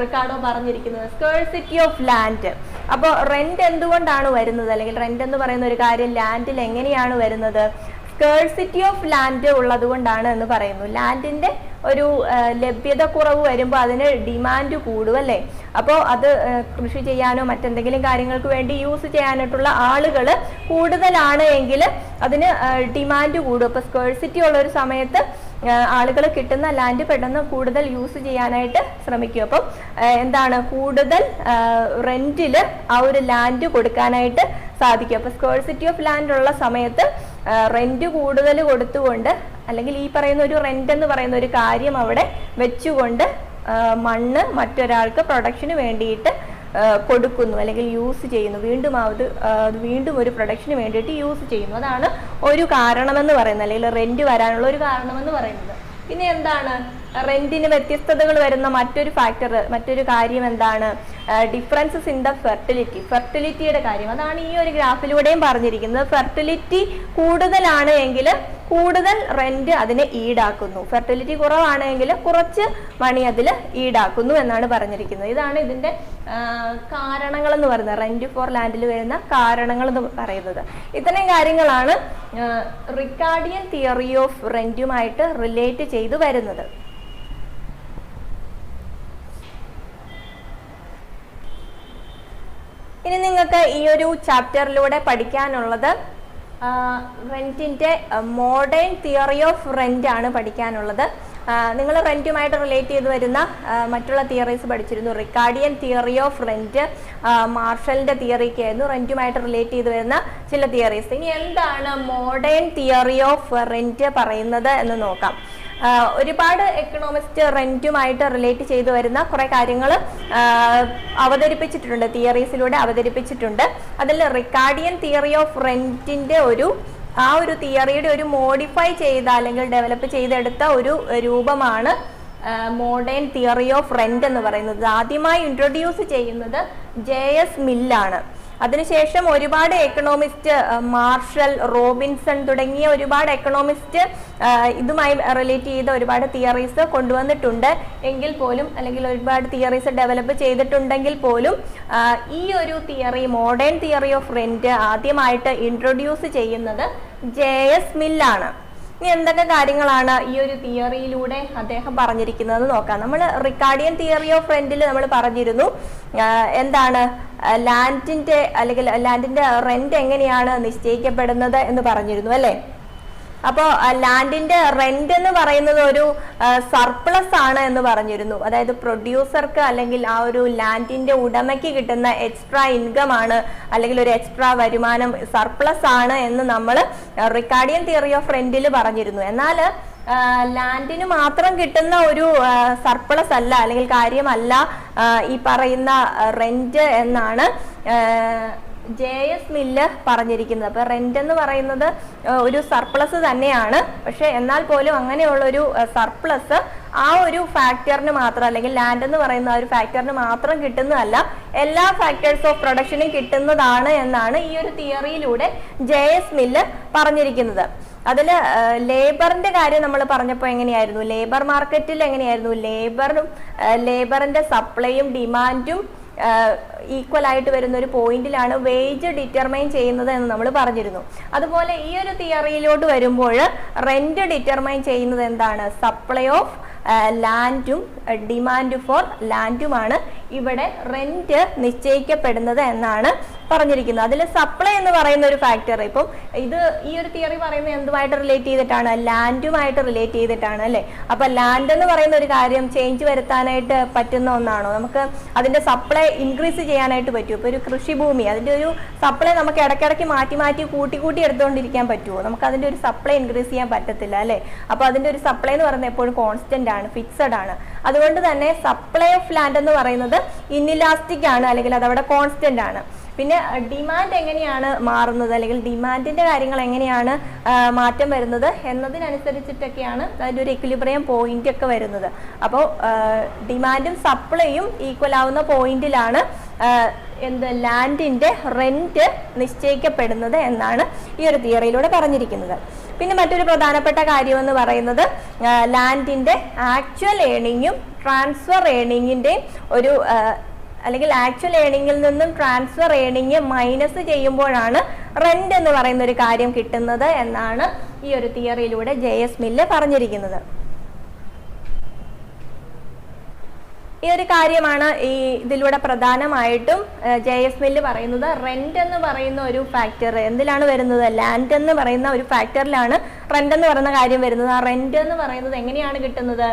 റിക്കാർഡോ പറഞ്ഞിരിക്കുന്നത്. Scarcity of land. അപ്പോൾ റെന്റ് എന്തുകൊണ്ടാണ് വരുന്നത്, അല്ലെങ്കിൽ റെന്റ് എന്ന് പറയുന്ന ഒരു കാര്യം ലാൻഡിൽ എങ്ങനെയാണ് വരുന്നത്? സ്കേഴ്സിറ്റി ഓഫ് ലാൻഡ് ഉള്ളത് കൊണ്ടാണ് എന്ന് പറയുന്നു. ലാൻഡിന്റെ ഒരു ലഭ്യത കുറവ് വരുമ്പോൾ അതിന് ഡിമാൻഡ് കൂടും അല്ലേ. അപ്പോൾ അത് കൃഷി ചെയ്യാനോ മറ്റെന്തെങ്കിലും കാര്യങ്ങൾക്ക് വേണ്ടി യൂസ് ചെയ്യാനായിട്ടുള്ള ആളുകൾ കൂടുതലാണ് എങ്കിൽ അതിന് ഡിമാൻഡ് കൂടും. അപ്പോൾ സ്കേഴ്സിറ്റി ഉള്ള ഒരു സമയത്ത് ആളുകൾ കിട്ടുന്ന ലാൻഡ് പെട്ടെന്ന് കൂടുതൽ യൂസ് ചെയ്യാനായിട്ട് ശ്രമിക്കും. അപ്പം എന്താണ്? കൂടുതൽ റെന്റിൽ ആ ഒരു ലാൻഡ് കൊടുക്കാനായിട്ട് സാധിക്കും. അപ്പൊ സ്കേഴ്സിറ്റി ഓഫ് ലാൻഡ് ഉള്ള സമയത്ത് റെന്റ് കൂടുതൽ കൊടുത്തുകൊണ്ട്, അല്ലെങ്കിൽ ഈ പറയുന്ന ഒരു റെന്റ് എന്ന് പറയുന്ന ഒരു കാര്യം അവിടെ വെച്ചുകൊണ്ട് മണ്ണ് മറ്റൊരാൾക്ക് പ്രൊഡക്ഷന് വേണ്ടിയിട്ട് കൊടുക്കുന്നു അല്ലെങ്കിൽ യൂസ് ചെയ്യുന്നു, വീണ്ടും ഒരു പ്രൊഡക്ഷന് വേണ്ടിയിട്ട് യൂസ് ചെയ്യുന്നു. അതാണ് ഒരു കാരണമെന്ന് പറയുന്നത്, അല്ലെങ്കിൽ റെന്റ് വരാനുള്ള ഒരു കാരണമെന്ന് പറയുന്നത്. പിന്നെ എന്താണ് റെന്റിന് വ്യത്യസ്തതകൾ വരുന്ന മറ്റൊരു കാര്യം എന്താണ്? ഡിഫറൻസസ് ഇൻ ദ ഫെർട്ടിലിറ്റിയുടെ കാര്യം. അതാണ് ഈ ഒരു ഗ്രാഫിലൂടെയും പറഞ്ഞിരിക്കുന്നത്. ഫെർട്ടിലിറ്റി കൂടുതലാണ് എങ്കിൽ കൂടുതൽ റെന്റ് അതിനെ ഈടാക്കുന്നു, ഫെർട്ടിലിറ്റി കുറവാണെങ്കിൽ കുറച്ച് മണി അതിൽ ഈടാക്കുന്നു എന്നാണ് പറഞ്ഞിരിക്കുന്നത്. ഇതാണ് ഇതിന്റെ കാരണങ്ങൾ എന്ന് പറയുന്നത്, റെന്റ് ഫോർ ലാൻഡിൽ വരുന്ന കാരണങ്ങൾ എന്ന് പറയുന്നത്. ഇത്രയും കാര്യങ്ങളാണ് റിക്കാർഡിയൻ തിയറി ഓഫ് റെന്റുമായിട്ട് റിലേറ്റ് ചെയ്തു വരുന്നത്. ഇനി നിങ്ങൾക്ക് ഈ ഒരു ചാപ്റ്ററിലൂടെ പഠിക്കാനുള്ളത് റെന്റിന്റെ മോഡേൺ തിയറി ഓഫ് റെന്റ് ആണ് പഠിക്കാനുള്ളത്. നിങ്ങൾ റെന്റുമായിട്ട് റിലേറ്റ് ചെയ്ത് വരുന്ന മറ്റുള്ള തിയറീസ് പഠിച്ചിരുന്നു. റിക്കാർഡിയൻ തിയറി ഓഫ് റെന്റ്, മാർഷലിന്റെ തിയറിക്ക് ആയിരുന്നു റെന്റുമായിട്ട് റിലേറ്റ് ചെയ്ത് വരുന്ന ചില തിയറീസ്. ഇനി എന്താണ് മോഡേൺ തിയറി ഓഫ് റെന്റ് പറയുന്നത് എന്ന് നോക്കാം. ഒരുപാട് എക്കണോമിസ്റ്റ് റെന്റുമായിട്ട് റിലേറ്റ് ചെയ്തു വരുന്ന കുറെ കാര്യങ്ങൾ അവതരിപ്പിച്ചിട്ടുണ്ട്, തിയറീസിലൂടെ അവതരിപ്പിച്ചിട്ടുണ്ട്. അതിൽ റിക്കാർഡിയൻ തിയറി ഓഫ് റെന്റിന്റെ ആ ഒരു തിയറിയുടെ ഒരു മോഡിഫൈ ചെയ്ത അല്ലെങ്കിൽ ഡെവലപ്പ് ചെയ്തെടുത്ത ഒരു രൂപമാണ് മോഡേൺ തിയറി ഓഫ് റെന്റ് എന്ന് പറയുന്നത്. ആദ്യമായി ഇൻട്രൊഡ്യൂസ് ചെയ്യുന്നത് JS മില്ലാണ്. അതിനുശേഷം ഒരുപാട് എക്കണോമിസ്റ്റ്, മാർഷൽ, റോബിൻസൺ തുടങ്ങിയ ഒരുപാട് എക്കണോമിസ്റ്റ് ഇതുമായി റിലേറ്റ് ചെയ്ത ഒരുപാട് തിയറീസ് കൊണ്ടുവന്നിട്ടുണ്ട് എങ്കിൽ പോലും, അല്ലെങ്കിൽ ഒരുപാട് തിയറീസ് ഡെവലപ്പ് ചെയ്തിട്ടുണ്ടെങ്കിൽ പോലും ഈ ഒരു theory, modern theory of rent ആദ്യമായിട്ട് ഇൻട്രൊഡ്യൂസ് ചെയ്യുന്നത് JS മില്ലാണ്. ഇനി എന്തൊക്കെ കാര്യങ്ങളാണ് ഈ ഒരു തിയറിയിലൂടെ അദ്ദേഹം പറഞ്ഞിരിക്കുന്നത് നോക്കാം. നമ്മൾ റിക്കാർഡിയൻ തിയറി ഓഫ് റെന്റിൽ നമ്മൾ പറഞ്ഞിരുന്നു എന്താണ് ലാൻഡിന്റെ റെന്റ് എങ്ങനെയാണ് നിശ്ചയിക്കപ്പെടുന്നത് എന്ന് പറഞ്ഞിരുന്നു അല്ലേ. അപ്പോൾ ലാൻഡിന്റെ റെന്റ് എന്ന് പറയുന്നത് ഒരു സർപ്ലസ് ആണ് എന്ന് പറഞ്ഞിരുന്നു. അതായത് പ്രൊഡ്യൂസർക്ക് അല്ലെങ്കിൽ ആ ഒരു ലാൻഡിന്റെ ഉടമയ്ക്ക് കിട്ടുന്ന എക്സ്ട്രാ ഇൻകം ആണ്, അല്ലെങ്കിൽ ഒരു എക്സ്ട്രാ വരുമാനം സർപ്ലസ് ആണ് എന്ന് നമ്മൾ റിക്കാർഡിയൻ തിയറി ഓഫ് റെന്റിൽ പറഞ്ഞിരുന്നു. എന്നാൽ ലാൻഡിന് മാത്രം കിട്ടുന്ന ഒരു സർപ്ലസ് അല്ല, അല്ലെങ്കിൽ കാര്യമല്ല ഈ പറയുന്ന റെന്റ് എന്നാണ് JS മില്ല് പറഞ്ഞിരിക്കുന്നത്. അപ്പൊ റെന്റ് എന്ന് പറയുന്നത് ഒരു സർപ്ലസ് തന്നെയാണ്. പക്ഷെ എന്നാൽ പോലും അങ്ങനെയുള്ളൊരു സർപ്ലസ് ആ ഒരു ഫാക്ടറിന് മാത്രം, അല്ലെങ്കിൽ ലാൻഡ് എന്ന് പറയുന്ന ഒരു ഫാക്ടറിന് മാത്രം കിട്ടുന്നതല്ല, എല്ലാ ഫാക്ടേഴ്സ് ഓഫ് പ്രൊഡക്ഷനും കിട്ടുന്നതാണ് എന്നാണ് ഈ ഒരു തിയറിയിലൂടെ JS മില്ല് പറഞ്ഞിരിക്കുന്നത്. അതിൽ ലേബറിന്റെ കാര്യം നമ്മൾ പറഞ്ഞപ്പോൾ എങ്ങനെയായിരുന്നു? ലേബർ മാർക്കറ്റിൽ എങ്ങനെയായിരുന്നു? ലേബറിന്റെ സപ്ലൈയും ഡിമാൻഡും ഈക്വൽ ആയിട്ട് വരുന്ന ഒരു പോയിന്റിലാണ് വേജ് ഡിറ്റർമൈൻ ചെയ്യുന്നത് എന്ന് നമ്മൾ പറഞ്ഞിരുന്നു. അതുപോലെ ഈ ഒരു തിയറിയിലോട്ട് വരുമ്പോൾ റെന്റ് ഡിറ്റർമൈൻ ചെയ്യുന്നത് എന്താണ്? സപ്ലൈ ഓഫ് ലാൻഡും ഡിമാൻഡ് ഫോർ ലാൻഡുമാണ് ഇവിടെ റെന്റ് നിശ്ചയിക്കപ്പെടുന്നത് എന്നാണ് പറഞ്ഞിരിക്കുന്നത്. അതിൽ സപ്ലൈ എന്ന് പറയുന്ന ഒരു ഫാക്ടർ, ഇപ്പം ഈ ഒരു തിയറി പറയുന്നത് എന്തുമായിട്ട് റിലേറ്റ് ചെയ്തിട്ടാണ്? ലാൻഡുമായിട്ട് റിലേറ്റ് ചെയ്തിട്ടാണ് അല്ലേ. അപ്പൊ ലാൻഡ് എന്ന് പറയുന്ന ഒരു കാര്യം ചേഞ്ച് വരുത്താനായിട്ട് പറ്റുന്ന ഒന്നാണോ? നമുക്ക് അതിന്റെ സപ്ലൈ ഇൻക്രീസ് ചെയ്യാനായിട്ട് പറ്റുമോ? ഇപ്പൊ ഒരു കൃഷിഭൂമി, അതിന്റെ ഒരു സപ്ലൈ നമുക്ക് ഇടയ്ക്കിടയ്ക്ക് മാറ്റി കൂട്ടി എടുത്തുകൊണ്ടിരിക്കാൻ പറ്റുമോ? നമുക്ക് അതിന്റെ ഒരു സപ്ലൈ ഇൻക്രീസ് ചെയ്യാൻ പറ്റത്തില്ല അല്ലേ. അപ്പൊ അതിന്റെ ഒരു സപ്ലൈ എന്ന് പറയുന്നത് എപ്പോഴും കോൺസ്റ്റന്റ് ആണ്, ഫിക്സഡ് ആണ്. അതുകൊണ്ട് തന്നെ സപ്ലൈ ഓഫ് ലാൻഡ് എന്ന് പറയുന്നത് ഇൻഇലാസ്റ്റിക് ആണ്, അല്ലെങ്കിൽ അതവിടെ കോൺസ്റ്റന്റ് ആണ്. പിന്നെ ഡിമാൻഡ് എങ്ങനെയാണ് മാറുന്നത്, അല്ലെങ്കിൽ ഡിമാൻഡിന്റെ കാര്യങ്ങൾ എങ്ങനെയാണ് മാറ്റം വരുന്നത് എന്നതിനനുസരിച്ചിട്ടൊക്കെയാണ് അതിൻ്റെ ഒരു എക്വിലിബ്രിയം പോയിന്റ് ഒക്കെ വരുന്നത്. അപ്പോൾ ഡിമാൻഡും സപ്ലൈയും ഈക്വൽ ആവുന്ന പോയിന്റിലാണ് ലാൻഡിന്റെ റെന്റ് നിശ്ചയിക്കപ്പെടുന്നത് എന്നാണ് ഈ ഒരു തിയറിയിലൂടെ പറഞ്ഞിരിക്കുന്നത്. പിന്നെ മറ്റൊരു പ്രധാനപ്പെട്ട കാര്യം എന്ന് പറയുന്നത് ലാൻഡിന്റെ ആക്ച്വൽ ഏണിങ്ങും ട്രാൻസ്ഫർ ഏണിങ്ങിന്റെയും ഒരു, അല്ലെങ്കിൽ ആക്ച്വൽ ഏണിങ്ങിൽ നിന്നും ട്രാൻസ്ഫർ ഏണിങ് മൈനസ് ചെയ്യുമ്പോഴാണ് റെന്റ് എന്ന് പറയുന്ന ഒരു കാര്യം കിട്ടുന്നത് എന്നാണ് ഈ ഒരു തിയറിയിലൂടെ JS മില്ല് പറഞ്ഞിരിക്കുന്നത്. ഈ ഒരു കാര്യമാണ് ഇതിലൂടെ പ്രധാനമായിട്ടും JS മില്ല് പറയുന്നത്. റെന്റ് എന്ന് പറയുന്ന ഒരു ഫാക്ടർ എന്തിലാണ് വരുന്നത്? ലാൻഡ് എന്ന് പറയുന്ന ഒരു ഫാക്ടറിലാണ് റെന്റ് എന്ന് പറയുന്ന കാര്യം വരുന്നത്. ആ റെന്റ് എന്ന് പറയുന്നത് എങ്ങനെയാണ് കിട്ടുന്നത്?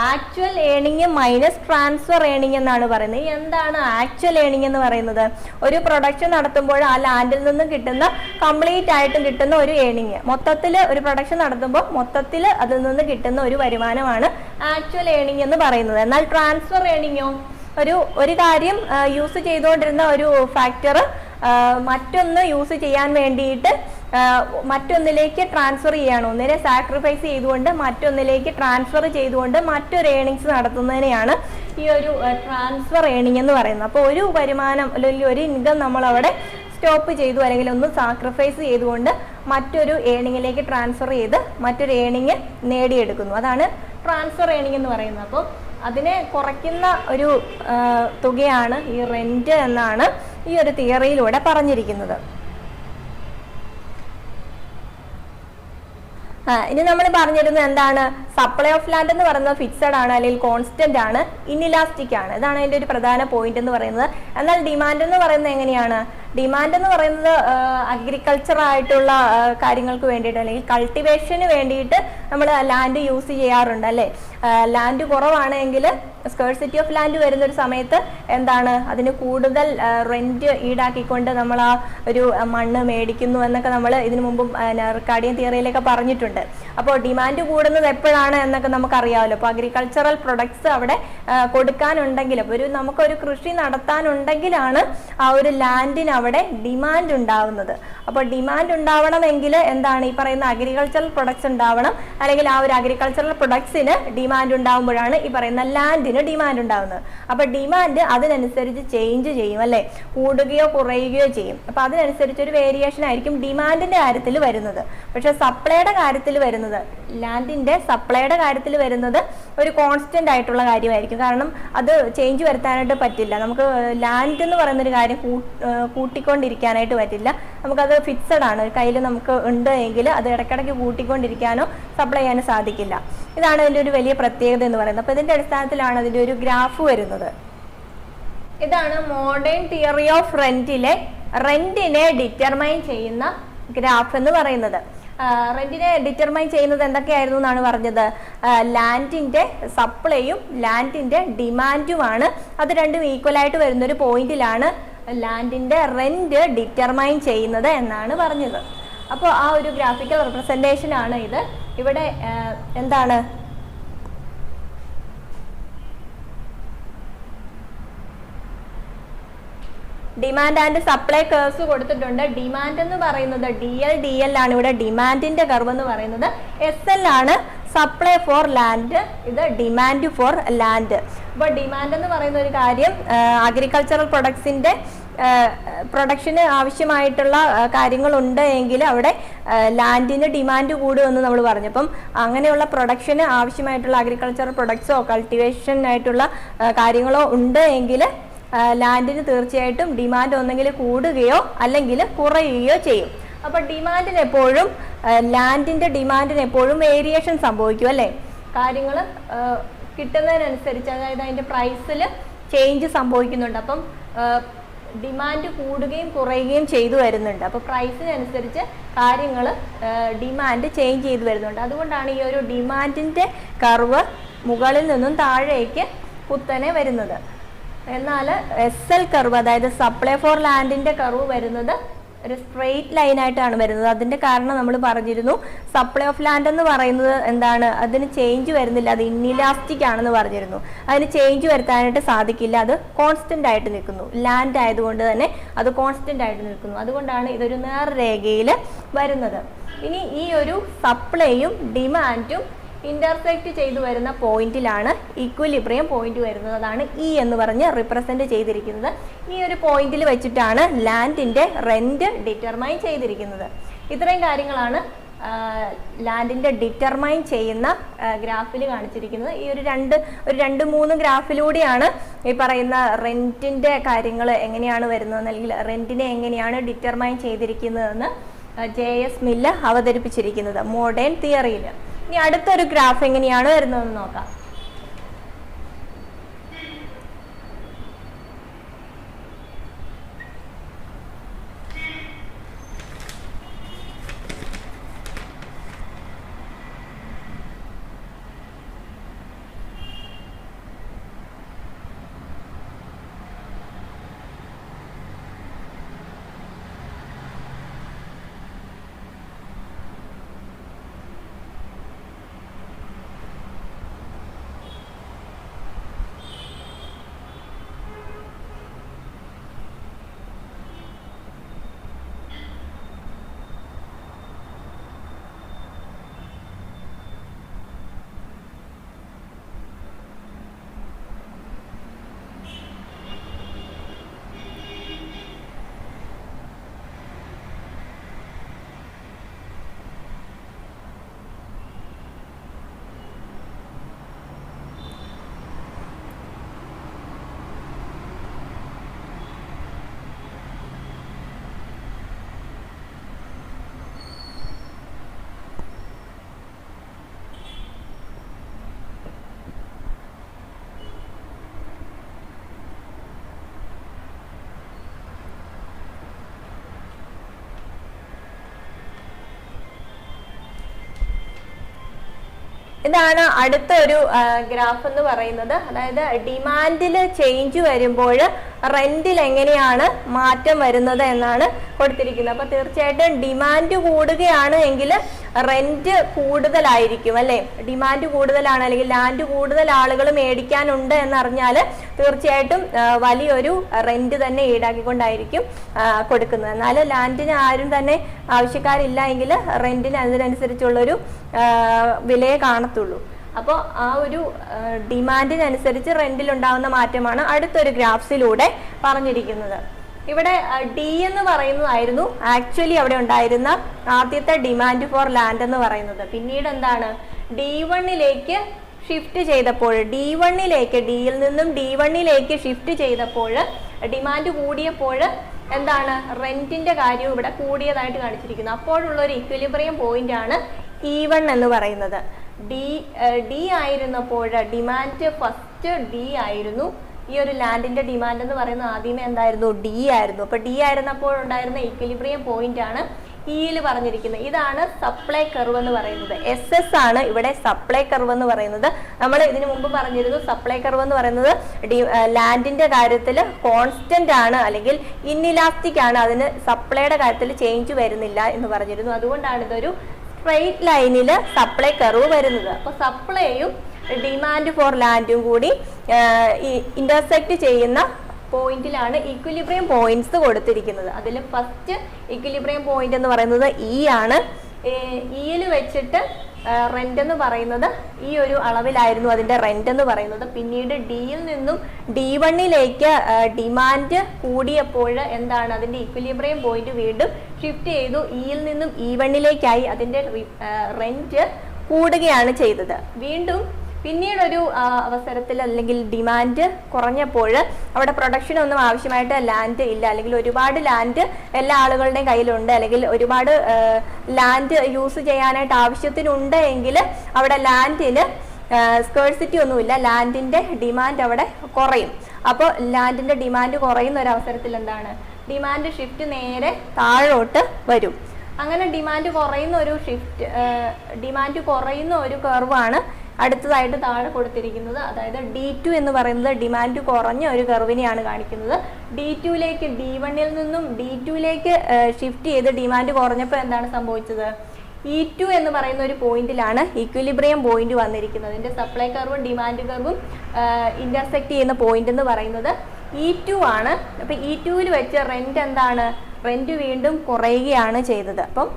ആക്ച്വൽ ഏണിങ് മൈനസ് ട്രാൻസ്ഫർ ഏണിങ് എന്നാണ് പറയുന്നത്. എന്താണ് ആക്ച്വൽ ഏണിങ് എന്ന് പറയുന്നത്? ഒരു പ്രൊഡക്ഷൻ നടത്തുമ്പോൾ ആ ലാൻഡിൽ നിന്നും കിട്ടുന്ന കംപ്ലീറ്റ് ആയിട്ടും കിട്ടുന്ന ഒരു ഏണിങ്, മൊത്തത്തിൽ ഒരു പ്രൊഡക്ഷൻ നടത്തുമ്പോൾ മൊത്തത്തിൽ അതിൽ നിന്ന് കിട്ടുന്ന ഒരു വരുമാനമാണ് ആക്ച്വൽ ഏണിങ് എന്ന് പറയുന്നത്. എന്നാൽ ട്രാൻസ്ഫർ ഏണിങ്ങോ, ഒരു കാര്യം യൂസ് ചെയ്തുകൊണ്ടിരുന്ന ഒരു ഫാക്ടർ മറ്റൊന്ന് യൂസ് ചെയ്യാൻ വേണ്ടിയിട്ട് മറ്റൊന്നിലേക്ക് ട്രാൻസ്ഫർ ചെയ്യാണ്, ഒന്നിനെ സാക്രിഫൈസ് ചെയ്തുകൊണ്ട് മറ്റൊന്നിലേക്ക് ട്രാൻസ്ഫർ ചെയ്തുകൊണ്ട് മറ്റൊരു ഏണിങ്സ് നടത്തുന്നതിനെയാണ് ഈ ഒരു ട്രാൻസ്ഫർ ഏണിംഗ് എന്ന് പറയുന്നത്. അപ്പോൾ ഒരു വരുമാനം അല്ലെങ്കിൽ ഒരു ഇൻകം നമ്മളവിടെ സ്റ്റോപ്പ് ചെയ്തു അല്ലെങ്കിൽ ഒന്ന് സാക്രിഫൈസ് ചെയ്തുകൊണ്ട് മറ്റൊരു ഏണിങ്ങിലേക്ക് ട്രാൻസ്ഫർ ചെയ്ത് മറ്റൊരു ഏണിങ് നേടിയെടുക്കുന്നു. അതാണ് ട്രാൻസ്ഫർ ഏണിംഗ് എന്ന് പറയുന്നത്. അപ്പോൾ അതിനെ കുറയ്ക്കുന്ന ഒരു തുകയാണ് ഈ റെന്റ് എന്നാണ് ഈ ഒരു തിയറിയിലൂടെ പറഞ്ഞിരിക്കുന്നത്. ഇനി നമ്മൾ പറഞ്ഞിരുന്നത് എന്താണ്? സപ്ലൈ ഓഫ് ലാൻഡ് എന്ന് പറയുന്നത് ഫിക്സഡ് ആണ് അല്ലെങ്കിൽ കോൺസ്റ്റന്റ് ആണ്, ഇൻഇലാസ്റ്റിക് ആണ്. ഇതാണ് അതിന്റെ ഒരു പ്രധാന പോയിന്റ് എന്ന് പറയുന്നത്. എന്നാൽ ഡിമാൻഡ് എന്ന് പറയുന്നത് എങ്ങനെയാണ്? ഡിമാൻഡ് എന്ന് പറയുന്നത് അഗ്രികൾച്ചർ ആയിട്ടുള്ള കാര്യങ്ങൾക്ക് വേണ്ടിയിട്ട് അല്ലെങ്കിൽ കൾട്ടിവേഷന് വേണ്ടിയിട്ട് നമ്മൾ ലാൻഡ് യൂസ് ചെയ്യാറുണ്ട് അല്ലേ. ലാൻഡ് കുറവാണെങ്കിൽ സ്കേഴ്സിറ്റി ഓഫ് ലാൻഡ് വരുന്ന ഒരു സമയത്ത് എന്താണ്, അതിന് കൂടുതൽ റെന്റ് ഈടാക്കിക്കൊണ്ട് നമ്മൾ ആ ഒരു മണ്ണ് മേടിക്കുന്നു എന്നൊക്കെ നമ്മൾ ഇതിനു മുമ്പും റിക്കാർഡിയൻ തിയറിയിലൊക്കെ പറഞ്ഞിട്ടുണ്ട്. അപ്പോൾ ഡിമാൻഡ് കൂടുന്നത് എപ്പോഴാണ് എന്നൊക്കെ നമുക്കറിയാമല്ലോ. അപ്പോൾ അഗ്രികൾച്ചറൽ പ്രൊഡക്ട്സ് അവിടെ കൊടുക്കാനുണ്ടെങ്കിൽ, അപ്പോൾ നമുക്കൊരു കൃഷി നടത്താനുണ്ടെങ്കിലാണ് ആ ഒരു ലാൻഡിന് അവിടെ ഡിമാൻഡ് ഉണ്ടാവുന്നത്. അപ്പോൾ ഡിമാൻഡ് ഉണ്ടാവണമെങ്കിൽ എന്താണ്, ഈ പറയുന്ന അഗ്രികൾച്ചറൽ പ്രൊഡക്ട്സ് ഉണ്ടാവണം, അല്ലെങ്കിൽ ആ ഒരു അഗ്രികൾച്ചറൽ പ്രൊഡക്ട്സിന് ഡിമാൻഡ് ഉണ്ടാകുമ്പോഴാണ് ഈ പറയുന്ന ലാൻഡിന് ഡിമാൻഡ് ഉണ്ടാവുന്നത്. അപ്പോൾ ഡിമാൻഡ് അതിനനുസരിച്ച് ചേഞ്ച് ചെയ്യും അല്ലേ, കൂടുകയോ കുറയുകയോ ചെയ്യും. അപ്പോൾ അതിനനുസരിച്ച് ഒരു വേരിയേഷൻ ആയിരിക്കും ഡിമാൻഡിന്റെ കാര്യത്തിൽ വരുന്നത്. പക്ഷെ സപ്ലൈയുടെ കാര്യത്തിൽ വരുന്നത്, ലാൻഡിന്റെ സപ്ലൈയുടെ കാര്യത്തിൽ വരുന്നത് ഒരു കോൺസ്റ്റന്റ് ആയിട്ടുള്ള കാര്യമായിരിക്കും. കാരണം അത് ചേഞ്ച് വരുത്താനായിട്ട് പറ്റില്ല. നമുക്ക് ലാൻഡ് എന്ന് പറയുന്നൊരു കാര്യം കൂട്ടിക്കൊണ്ടിരിക്കാനായിട്ട് പറ്റില്ല. നമുക്കത് ഫിക്സഡ് ആണ്, കയ്യിൽ നമുക്ക് ഉണ്ട് എങ്കിൽ അത് ഇടയ്ക്കിടയ്ക്ക് കൂട്ടിക്കൊണ്ടിരിക്കാനോ സപ്ലൈ ചെയ്യാനോ സാധിക്കില്ല. ഇതാണ് ഇതിൻ്റെ ഒരു വലിയ പ്രത്യേകത എന്ന് പറയുന്നത്. അപ്പോൾ ഇതിൻ്റെ അടിസ്ഥാനത്തിലാണ് അതിൻ്റെ ഒരു ഗ്രാഫ് വരുന്നത്. ഇതാണ് മോഡേൺ തിയറി ഓഫ് റെന്റിലെ റെന്റിനെ ഡിറ്റർമൈൻ ചെയ്യുന്ന ഗ്രാഫ് എന്ന് പറയുന്നത്. റെന്റിനെ ഡിറ്റർമൈൻ ചെയ്യുന്നത് എന്തൊക്കെയായിരുന്നു എന്നാണ് പറഞ്ഞത്? ലാൻഡിന്റെ സപ്ലൈയും ലാൻഡിന്റെ ഡിമാൻഡുമാണ്. അത് രണ്ടും ഈക്വൽ ആയിട്ട് വരുന്ന ഒരു പോയിന്റിലാണ് ലാൻഡിന്റെ റെന്റ് ഡിറ്റർമൈൻ ചെയ്യുന്നത് എന്നാണ് പറഞ്ഞത്. അപ്പോൾ ആ ഒരു ഗ്രാഫിക്കൽ റെപ്രസെന്റേഷൻ ആണ് ഇത്. ഇവിടെ എന്താണ്, ഡിമാൻഡ് ആൻഡ് സപ്ലൈ കർവ്സ് കൊടുത്തിട്ടുണ്ട്. ഡിമാൻഡ് എന്ന് പറയുന്നത് DL ആണ് ഇവിടെ ഡിമാൻഡിന്റെ കർവ് എന്ന് പറയുന്നത്. SL ആണ് സപ്ലൈ ഫോർ ലാൻഡ്, ഇത് ഡിമാൻഡ് ഫോർ ലാൻഡ്. അപ്പോൾ ഡിമാൻഡ് എന്ന് പറയുന്ന ഒരു കാര്യം അഗ്രികൾച്ചറൽ പ്രൊഡക്ട്സിന്റെ പ്രൊഡക്ഷന് ആവശ്യമായിട്ടുള്ള കാര്യങ്ങളുണ്ട് എങ്കിൽ അവിടെ ലാൻഡിന് ഡിമാൻഡ് കൂടുമെന്ന് നമ്മൾ പറഞ്ഞു. അപ്പം അങ്ങനെയുള്ള പ്രൊഡക്ഷന് ആവശ്യമായിട്ടുള്ള അഗ്രികൾച്ചറൽ പ്രൊഡക്ട്സോ കൾട്ടിവേഷൻ ആയിട്ടുള്ള കാര്യങ്ങളോ ഉണ്ട് എങ്കിൽ ലാൻഡിന് തീർച്ചയായിട്ടും ഡിമാൻഡ് ഒന്നെങ്കിൽ കൂടുകയോ അല്ലെങ്കിൽ കുറയുകയോ ചെയ്യും. അപ്പോൾ ഡിമാൻഡിന് എപ്പോഴും ലാൻഡിന്റെ ഡിമാൻഡിന് എപ്പോഴും വേരിയേഷൻ സംഭവിക്കും അല്ലേ. കാര്യങ്ങൾ കിട്ടുന്നതിനനുസരിച്ച്, അതായത് അതിന്റെ പ്രൈസിൽ ചേഞ്ച് സംഭവിക്കുന്നുണ്ട്. അപ്പം ഡിമാൻഡ് കൂടുകയും കുറയുകയും ചെയ്തു വരുന്നുണ്ട്. അപ്പോൾ പ്രൈസിനനുസരിച്ച് കാര്യങ്ങൾ ഡിമാൻഡ് ചേഞ്ച് ചെയ്തു വരുന്നുണ്ട്. അതുകൊണ്ടാണ് ഈ ഒരു ഡിമാൻഡിന്റെ കർവ് മുകളിൽ നിന്നും താഴേക്ക് കുത്തനെ വരുന്നത്. എന്നാൽ SL കർവ്, അതായത് സപ്ലൈ ഫോർ ലാൻഡിന്റെ കർവ് വരുന്നത് ഒരു സ്ട്രെയിറ്റ് ലൈനായിട്ടാണ് വരുന്നത്. അതിന്റെ കാരണം നമ്മൾ പറഞ്ഞിരുന്നു, സപ്ലൈ ഓഫ് ലാൻഡ് എന്ന് പറയുന്നത് എന്താണ്, അതിന് ചേഞ്ച് വരുന്നില്ല, അത് ഇൻഇലാസ്റ്റിക് ആണെന്ന് പറഞ്ഞിരുന്നു. അതിന് ചേഞ്ച് വരുത്താനായിട്ട് സാധിക്കില്ല, അത് കോൺസ്റ്റന്റ് ആയിട്ട് നിൽക്കുന്നു. ലാൻഡ് ആയതുകൊണ്ട് തന്നെ അത് കോൺസ്റ്റന്റ് ആയിട്ട് നിൽക്കുന്നു. അതുകൊണ്ടാണ് ഇതൊരു നേർരേഖയിൽ വരുന്നത്. ഇനി ഈ ഒരു സപ്ലൈയും ഡിമാൻഡും ഇന്റർസെക്ട് ചെയ്തു വരുന്ന പോയിന്റിലാണ് ഈക്വിലിബ്രിയം പോയിന്റ് വരുന്നത്. അതാണ് E എന്ന് പറഞ്ഞ് റിപ്രസെന്റ് ചെയ്തിരിക്കുന്നത്. ഈ ഒരു പോയിന്റിൽ വെച്ചിട്ടാണ് ലാൻഡിന്റെ റെന്റ് ഡിറ്റർമൈൻ ചെയ്തിരിക്കുന്നത്. ഇത്രയും കാര്യങ്ങളാണ് ലാൻഡിന്റെ ഡിറ്റർമൈൻ ചെയ്യുന്ന ഗ്രാഫിൽ കാണിച്ചിരിക്കുന്നത്. ഈ ഒരു രണ്ട് മൂന്ന് ഗ്രാഫിലൂടെയാണ് ഈ പറയുന്ന റെന്റിന്റെ കാര്യങ്ങൾ എങ്ങനെയാണ് വരുന്നത്, അല്ലെങ്കിൽ റെന്റിനെ എങ്ങനെയാണ് ഡിറ്റർമൈൻ ചെയ്തിരിക്കുന്നതെന്ന് JS മില്ല് അവതരിപ്പിച്ചിരിക്കുന്നത് മോഡേൺ തിയറിയിൽ. ഇനി അടുത്തൊരു ഗ്രാഫ് എങ്ങനെയാണ് വരുന്നതെന്ന് നോക്കാം. ഇതാണ് അടുത്ത ഒരു ഗ്രാഫ് എന്ന് പറയുന്നത്. അതായത് ഡിമാൻഡിൽ ചേഞ്ച് വരുമ്പോൾ റെന്റിൽ എങ്ങനെയാണ് മാറ്റം വരുന്നത് എന്നാണ് കൊടുത്തിരിക്കുന്നത്. അപ്പൊ തീർച്ചയായിട്ടും ഡിമാൻഡ് കൂടുകയാണ് എങ്കിൽ റെന്റ് കൂടുതലായിരിക്കും അല്ലെ. ഡിമാൻഡ് കൂടുതലാണ് അല്ലെങ്കിൽ ലാൻഡ് കൂടുതൽ ആളുകൾ മേടിക്കാനുണ്ട് എന്നറിഞ്ഞാൽ തീർച്ചയായിട്ടും വലിയൊരു റെന്റ് തന്നെ ഈടാക്കിക്കൊണ്ടായിരിക്കും കൊടുക്കുന്നത്. എന്നാൽ ലാൻഡിന് ആരും തന്നെ ആവശ്യക്കാരില്ല എങ്കിൽ റെന്റിന് അതിനനുസരിച്ചുള്ളൊരു വിലയെ കാണത്തുള്ളൂ. അപ്പോൾ ആ ഒരു ഡിമാൻഡിനനുസരിച്ച് റെന്റിൽ ഉണ്ടാകുന്ന മാറ്റമാണ് അടുത്തൊരു ഗ്രാഫ്സിലൂടെ പറഞ്ഞിരിക്കുന്നത്. ഇവിടെ ഡി എന്ന് പറയുന്നതായിരുന്നു ആക്ച്വലി അവിടെ ഉണ്ടായിരുന്ന ആദ്യത്തെ ഡിമാൻഡ് ഫോർ ലാൻഡ് എന്ന് പറയുന്നത്. പിന്നീട് എന്താണ്, D1ലേക്ക് ഷിഫ്റ്റ് ചെയ്തപ്പോൾ, ഡിയിൽ നിന്നും D1ലേക്ക് ഷിഫ്റ്റ് ചെയ്തപ്പോൾ ഡിമാൻഡ് കൂടിയപ്പോൾ എന്താണ്, റെന്റിന്റെ കാര്യവും ഇവിടെ കൂടിയതായിട്ട് കാണിച്ചിരിക്കുന്നു. അപ്പോഴുള്ള ഒരു ഇക്വിലിബ്രിയം പോയിന്റ് ആണ് E1 എന്ന് പറയുന്നത്. ഡി ആയിരുന്നപ്പോൾ ഡിമാൻഡ് ഫസ്റ്റ് ഡി ആയിരുന്നു. ഈ ഒരു ലാൻഡിന്റെ ഡിമാൻഡ് എന്ന് പറയുന്നത് ആദ്യമേ എന്തായിരുന്നു, ഡി ആയിരുന്നു. അപ്പൊ ഡി ആയിരുന്നപ്പോൾ ഉണ്ടായിരുന്ന ഇക്വിലിബ്രിയം പോയിന്റ് ആണ് ഇയിൽ പറഞ്ഞിരിക്കുന്നത്. ഇതാണ് സപ്ലൈ കർവ് എന്ന് പറയുന്നത്. SS ആണ് ഇവിടെ സപ്ലൈ കർവ് എന്ന് പറയുന്നത്. നമ്മൾ ഇതിനു മുമ്പ് പറഞ്ഞിരുന്നു സപ്ലൈ കർവ് എന്ന് പറയുന്നത് ലാൻഡിന്റെ കാര്യത്തിൽ കോൺസ്റ്റന്റ് ആണ് അല്ലെങ്കിൽ ഇൻഇലാസ്റ്റിക് ആണ്, അതിന് സപ്ലൈയുടെ കാര്യത്തിൽ ചേഞ്ച് വരുന്നില്ല എന്ന് പറഞ്ഞിരുന്നു. അതുകൊണ്ടാണ് ഇതൊരു സ്ട്രെയിറ്റ് ലൈനിൽ സപ്ലൈ കർവ് വരുന്നത്. അപ്പോൾ സപ്ലൈയും ഡിമാൻഡ് ഫോർ ലാൻഡും കൂടി ഇന്റർസെക്ട് ചെയ്യുന്ന പോയിന്റിലാണ് ഇക്വിലിബ്രിയം പോയിന്റ്സ് കൊടുത്തിരിക്കുന്നത്. അതിൽ ഫസ്റ്റ് ഇക്വിലിബ്രിയം പോയിന്റ് എന്ന് പറയുന്നത് ഇ ആണ്. ഇയിൽ വെച്ചിട്ട് റെന്റ് എന്ന് പറയുന്നത് ഈ ഒരു അളവിലായിരുന്നു അതിന്റെ റെന്റ് എന്ന് പറയുന്നത്. പിന്നീട് ഡിയിൽ നിന്നും D1ലേക്ക് ഡിമാൻഡ് കൂടിയപ്പോൾ എന്താണ്, അതിന്റെ ഇക്വിലിബ്രിയം പോയിന്റ് വീണ്ടും ഷിഫ്റ്റ് ചെയ്തു. ഇയിൽ നിന്നും E1ലേക്കായി അതിന്റെ റെന്റ് കൂടുകയാണ് ചെയ്തത്. വീണ്ടും പിന്നീടൊരു അവസരത്തിൽ അല്ലെങ്കിൽ ഡിമാൻഡ് കുറഞ്ഞപ്പോൾ അവിടെ പ്രൊഡക്ഷൻ ഒന്നും ആവശ്യമായിട്ട് ലാൻഡ് ഇല്ല, അല്ലെങ്കിൽ ഒരുപാട് ലാൻഡ് എല്ലാ ആളുകളുടെയും കയ്യിലുണ്ട്, അല്ലെങ്കിൽ ഒരുപാട് ലാൻഡ് യൂസ് ചെയ്യാനായിട്ട് ആവശ്യത്തിനുണ്ട് എങ്കിൽ അവിടെ ലാൻഡിന് സ്കേഴ്സിറ്റി ഒന്നുമില്ല, ലാൻഡിന്റെ ഡിമാൻഡ് അവിടെ കുറയും. അപ്പോൾ ലാൻഡിന്റെ ഡിമാൻഡ് കുറയുന്ന ഒരു അവസരത്തിൽ എന്താണ്, ഡിമാൻഡ് ഷിഫ്റ്റ് നേരെ താഴോട്ട് വരും. അങ്ങനെ ഡിമാൻഡ് കുറയുന്ന ഒരു കർവാണ് അടുത്തതായിട്ട് താഴെ കൊടുത്തിരിക്കുന്നത്. അതായത് D2 എന്ന് പറയുന്നത് ഡിമാൻഡ് കുറഞ്ഞ ഒരു കർവിനെയാണ് കാണിക്കുന്നത്. D2ലേക്ക് D1ൽ നിന്നും D2ലേക്ക് ഷിഫ്റ്റ് ചെയ്ത് ഡിമാൻഡ് കുറഞ്ഞപ്പോൾ എന്താണ് സംഭവിച്ചത്, E2 എന്ന് പറയുന്ന ഒരു പോയിന്റിലാണ് ഇക്വിലിബ്രിയം പോയിന്റ് വന്നിരിക്കുന്നത്. ഇതിന്റെ സപ്ലൈ കർവും ഡിമാൻഡ് കർവും ഇന്റർസെക്ട് ചെയ്യുന്ന പോയിന്റ് എന്ന് പറയുന്നത് E2 ആണ്. അപ്പൊ E2ൽ വെച്ച് റെന്റ് എന്താണ്, റെന്റ് വീണ്ടും കുറയുകയാണ് ചെയ്തത്. അപ്പം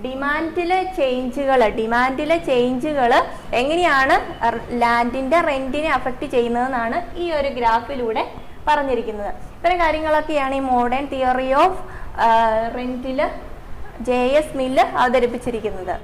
ഡിമാൻഡിലെ ചേഞ്ചുകൾ എങ്ങനെയാണ് ലാൻഡിന്റെ റെന്റിനെ അഫക്റ്റ് ചെയ്യുന്നതെന്നാണ് ഈ ഒരു ഗ്രാഫിലൂടെ പറഞ്ഞിരിക്കുന്നത്. ഇത്തരം കാര്യങ്ങളൊക്കെയാണ് ഈ മോഡേൺ തിയറി ഓഫ് റെന്റിൽ JS മില്ല് അവതരിപ്പിച്ചിരിക്കുന്നത്.